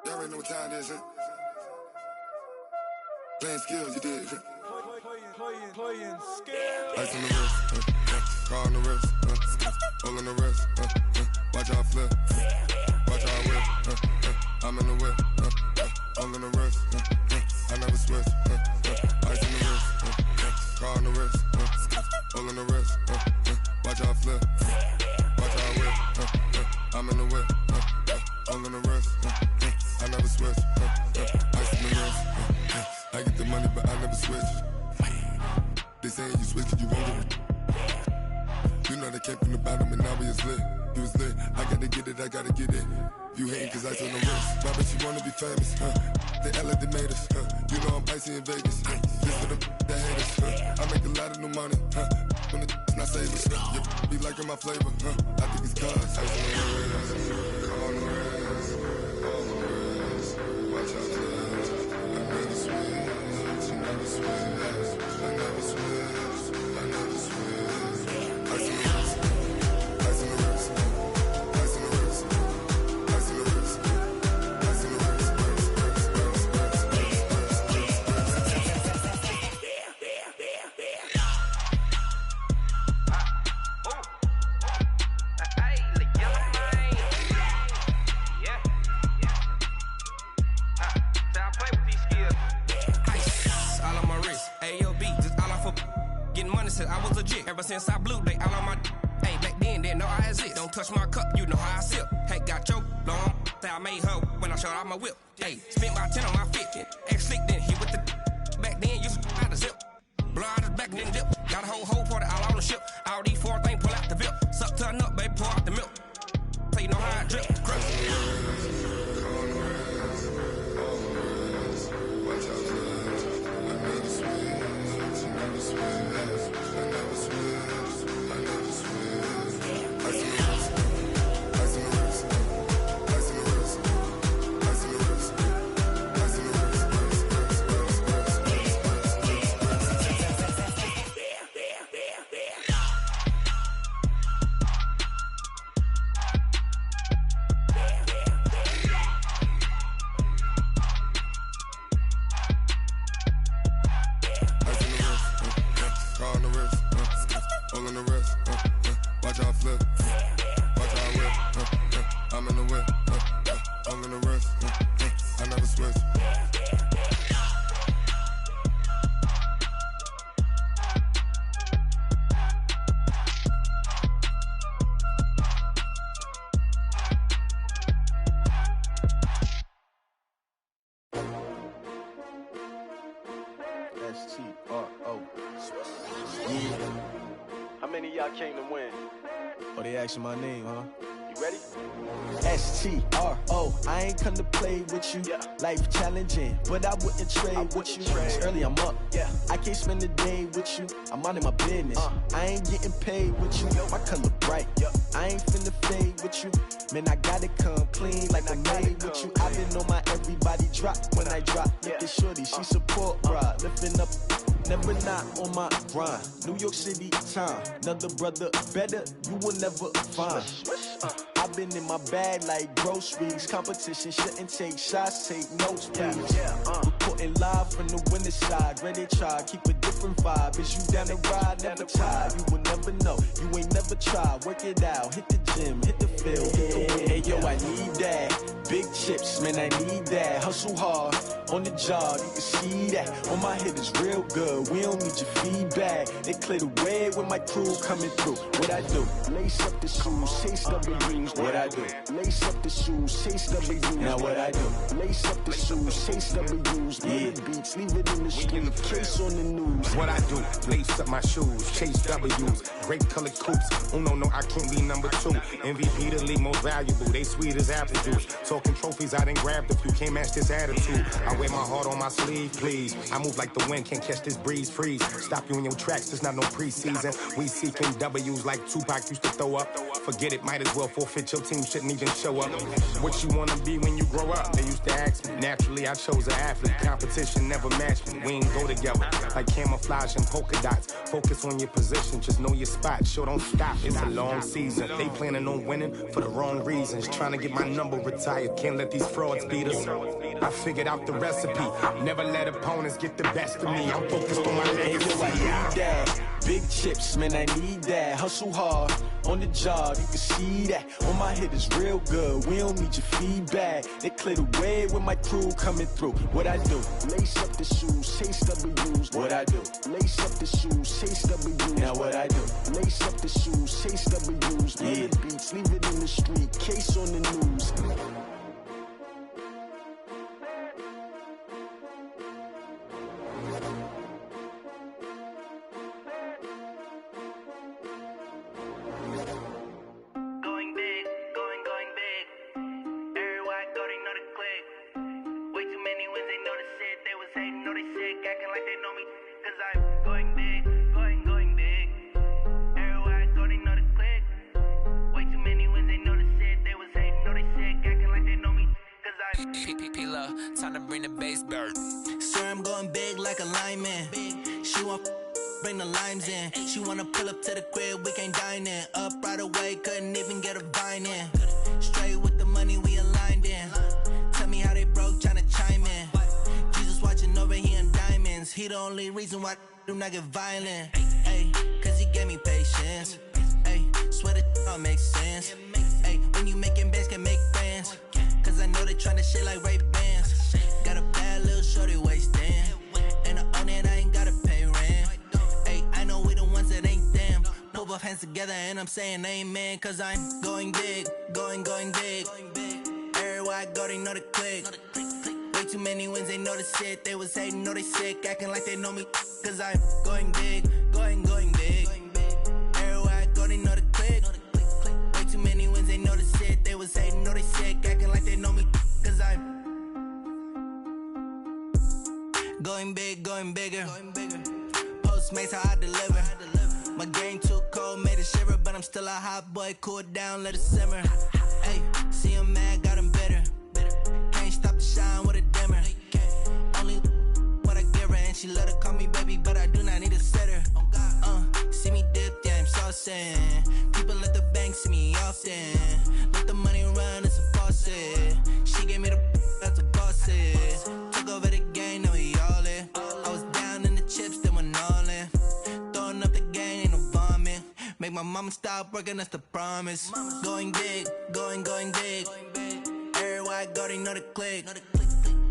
Y'all already know what time it is, huh? Playing skills, you did. Playing skills. Ice on the wrist, car on the wrist, hole on the wrist, watch how I flip, watch how I whip, I'm in the whip, hole on the wrist, I never switch, ice on the wrist, car on the wrist, hole on the wrist, watch how I flip, watch how I whip, I'm in the whip, hole on the wrist, I never switch, ice on the wrist, I get the money but I never switch. They saying you switch cause you won't get it. You know they came from the bottom and now we is lit. You was lit, I gotta get it, I gotta get it. You hating cause ice on the wrist. Why bet you wanna be famous, They act like they made us, You know I'm icy in Vegas, Just for the that hate us, I make a lot of new money, When the not savers, You be liking my flavor, I think it's cause ice on the wrist, on the wrist, on the wrist. Watch out for that. I never switch, I never switch. I never switch, I never switch. Ice in the wrist, ice in the wrist, ice in the wrist, ice in the wrist, ice in the wrist, Since I was legit, ever since I blew, they all on my hey, back then, didn't know I exist. Don't touch my cup, you know how I sip. Hey, got choked, long, that I made her when I showed out my whip. Hey, spent about 10 on my fit, ex slick, then hit with the back then, used to out the zip. Blow out his back, then dip. Got a whole party all on the ship. All these four things, pull out the VIP. Suck to a nut, baby, pour out the milk. So you know how I drip. Came to win. Oh, they asking my name, huh? You ready? S-T-R-O, I ain't come to play with you. Life challenging, but I wouldn't trade with you. It's early, I'm up. I can't spend the day with you. I'm minding my business. I ain't getting paid with you. My color bright. I ain't finna fade with you. Man, I gotta come clean like I'm made with you. I've been on my everybody drop when I drop. Look at shorty, she support, bruh. Lifting up. Never not on my grind. New York City time. Another brother better, you will never find. I've been in my bag like groceries. Competition shouldn't take shots, take notes, please. Reporting live from the winter side. Ready to try, keep a different vibe. Is you down the ride, never tired. You will never know, you ain't never tried. Work it out, hit the gym, hit the field, hit the wind. Hey yo, I need that. Big chips, man, I need that. Hustle hard, on the job, you can see that. On my head is real good, we don't need your feedback. They clear the way when my crew coming through. What I do? Lace up the shoes, chase W's. What I do? Lace up the shoes, chase W's. Now what I do? Lace up the shoes, chase W's. Murder beats, leave it in the street, case on the news. What I do? Lace up my shoes, chase W's. Great colored coops. Oh no, I can't be number 2. MVP the league most valuable. They sweet as apple juice. So talking trophies, I done grabbed a few. Can't match this attitude. I wear my heart on my sleeve, please. I move like the wind, can't catch this breeze, freeze. Stop you in your tracks, there's not no preseason. We seeking W's like Tupac used to throw up. Forget it, might as well forfeit. Your team shouldn't even show up. What you wanna be when you grow up? They used to ask me. Naturally, I chose an athlete. Competition never matched me. We ain't go together like camouflage and polka dots. Focus on your position, just know your spot. Sure, don't stop. It's a long season. They planning on winning for the wrong reasons. Trying to get my number retired. Can't let these frauds beat us. I figured out the recipe. Never let opponents get the best of me. I'm focused on my legacy. Big chips, man, I need that. Hustle hard on the job, you can see that. On my head is real good, we don't need your feedback. They clear the way with my crew coming through. What I do? Lace up the shoes, chase W's. What I do? Lace up the shoes, chase W's. Now what I do? Lace up the shoes, chase W's. Yeah, beats, leave it in the street, case on the news. Time to bring the bass bird. Sir, I'm going big like a lineman. She want bring the limes in. She wanna pull up to the crib, we can't dine in. Up right away, couldn't even get a vine in. Straight with the money we aligned in. Tell me how they broke, tryna chime in. Jesus watching over here in diamonds. He the only reason why I do not get violent. Ay, cause he gave me patience. Ay, swear that all makes sense. Ay, when you making bands can make friends. Cause I know they tryna shit like Ray-Bans. Got a bad little shorty wasting. And I own it, I ain't gotta pay rent. Ay, I know we the ones that ain't them. Pull both hands together and I'm saying amen. Cause I'm going big, going big. Everywhere I go, they know the click. Way too many wins, they know the shit. They was hating, know they sick, acting like they know me. Cause I'm going big, going big. Everywhere I go, they know the click. Way too many wins, they know the shit. They was hating, know they sick, acting like they know me. Cause I'm going big, going bigger. Postmates, how I deliver. My game too cold, made it shiver. But I'm still a hot boy, cool it down, let it simmer. Hey, see him mad, got him bitter. Can't stop the shine with a dimmer. Only what I give her, and she let her call me baby, but I do not need a sitter. See me dip, yeah, I'm saucing. People at the bank see me often. Let the money run, it's a faucet. She gave me the that's a boss is. Took over the game, now we all in. I was down in the chips, then went all in. Throwing up the game, ain't no vomit. Make my mama stop working, that's the promise. Going big, going big. Everywhere I go, they know the click.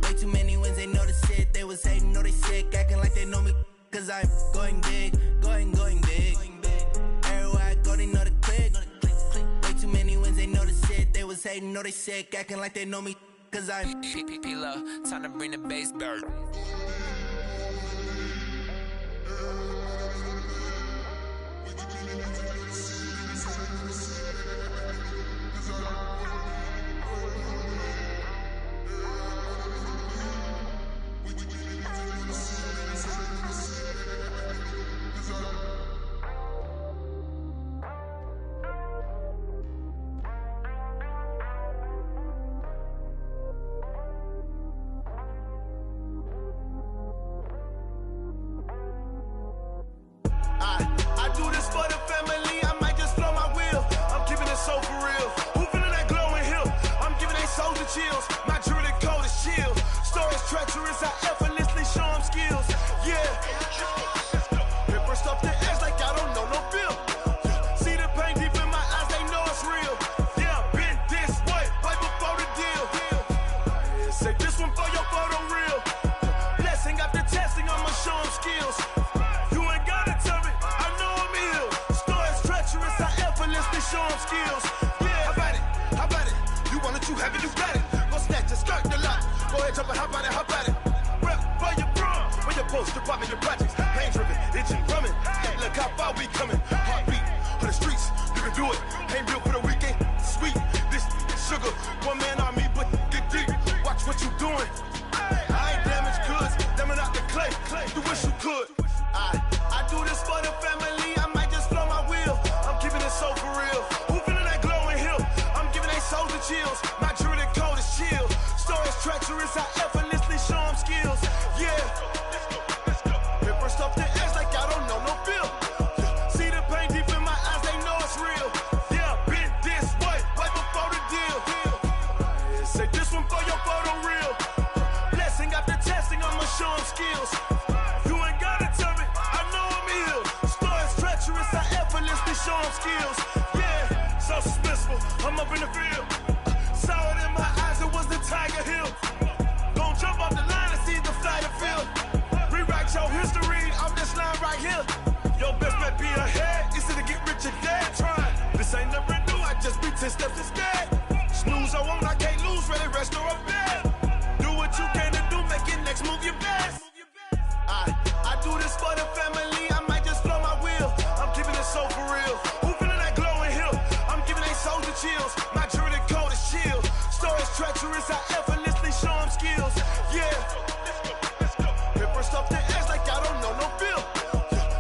Way too many wins, they know the shit. They was hating, know they sick, acting like they know me. Cause I'm going big, going big. Everywhere I go, they know the click. Way too many wins, they know the shit. They was hating, know they sick, acting like they know me. Cause I'm P-P-P-Love, time to bring the bass bird. Chills. My jewelry cold is chill. Stories treacherous, I effortlessly show them skills. Yeah. Hit burst off the edge like I don't know no bill. See the pain deep in my eyes, they know it's real. Yeah, been this way, way before the deal. Say this one for your photo real. Blessing after testing, I'ma show them skills. You ain't gotta tell me, I know I'm ill. Stories treacherous, I effortlessly show them skills. Yeah, how about it? You want it, you have it, you got it. Go snatch could. I do this for the family, I might just blow my wheel. I'm keeping it so for real. Who feeling that glowing hill? I'm giving they souls the chills. My jewelry code is chill. Stories treacherous, I effortlessly show them skills. Yeah. Paper stuff the edge like I don't know no feel. See the pain deep in my eyes, they know it's real. Yeah, been this way, right before the deal. Say this one for your photo real. Blessing after testing, I'ma show them skills. You ain't gotta tell me, I know I'm ill. Stories treacherous, I effortlessly show them skills. Yeah, so suspenseful, I'm up in the field. Saw it in my eyes, it was the Tiger Hill. Gon' jump off the line and see the flight of field. Rewrite your history off this line right here. Your best bet be ahead, easy to get rich or dead trying. This ain't never new, I just be 10 steps instead. Snooze I won't, I can't lose, ready, rest or a bed. Do what you can to do, make it next move your best. I do this for the family, I might just blow my wheel. I'm keeping it so for real. Who feeling that glowing hill? I'm giving they souls the chills. My jewelry code is chill. Stories treacherous, I effortlessly show them skills. Yeah. Paper stuff the edge like I don't know no feel.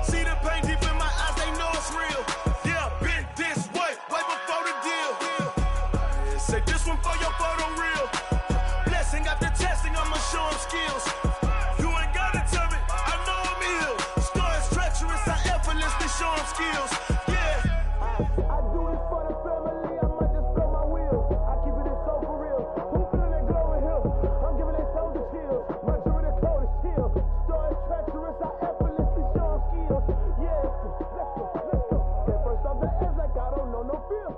See the pain deep in my eyes, they know it's real. Yeah, been this way, way before the deal. Say this one for your photo real. Blessing after testing, I'ma show them skills. You ain't gotta tell me, I know I'm ill. Stories treacherous, I effortlessly show them skills. Yeah. I do this for the family, I might just blow my wheel. I keep it so for real. Who feeling that glowing hill? I'm giving they souls the chills. My jewelry code is chill. Stories treacherous, I effortlessly show them skills. Yeah. Let's go. Get first off the edge like I don't know no feel.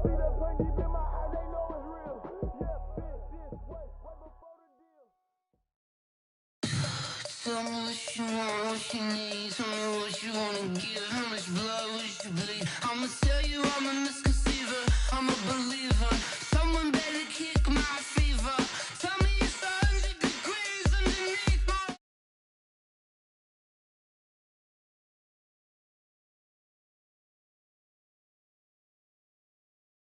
See that pain deep in my eyes, they know it's real. Yeah, been this way, way before the deal. Tell me what you want, what you need. Tell me what you wanna give.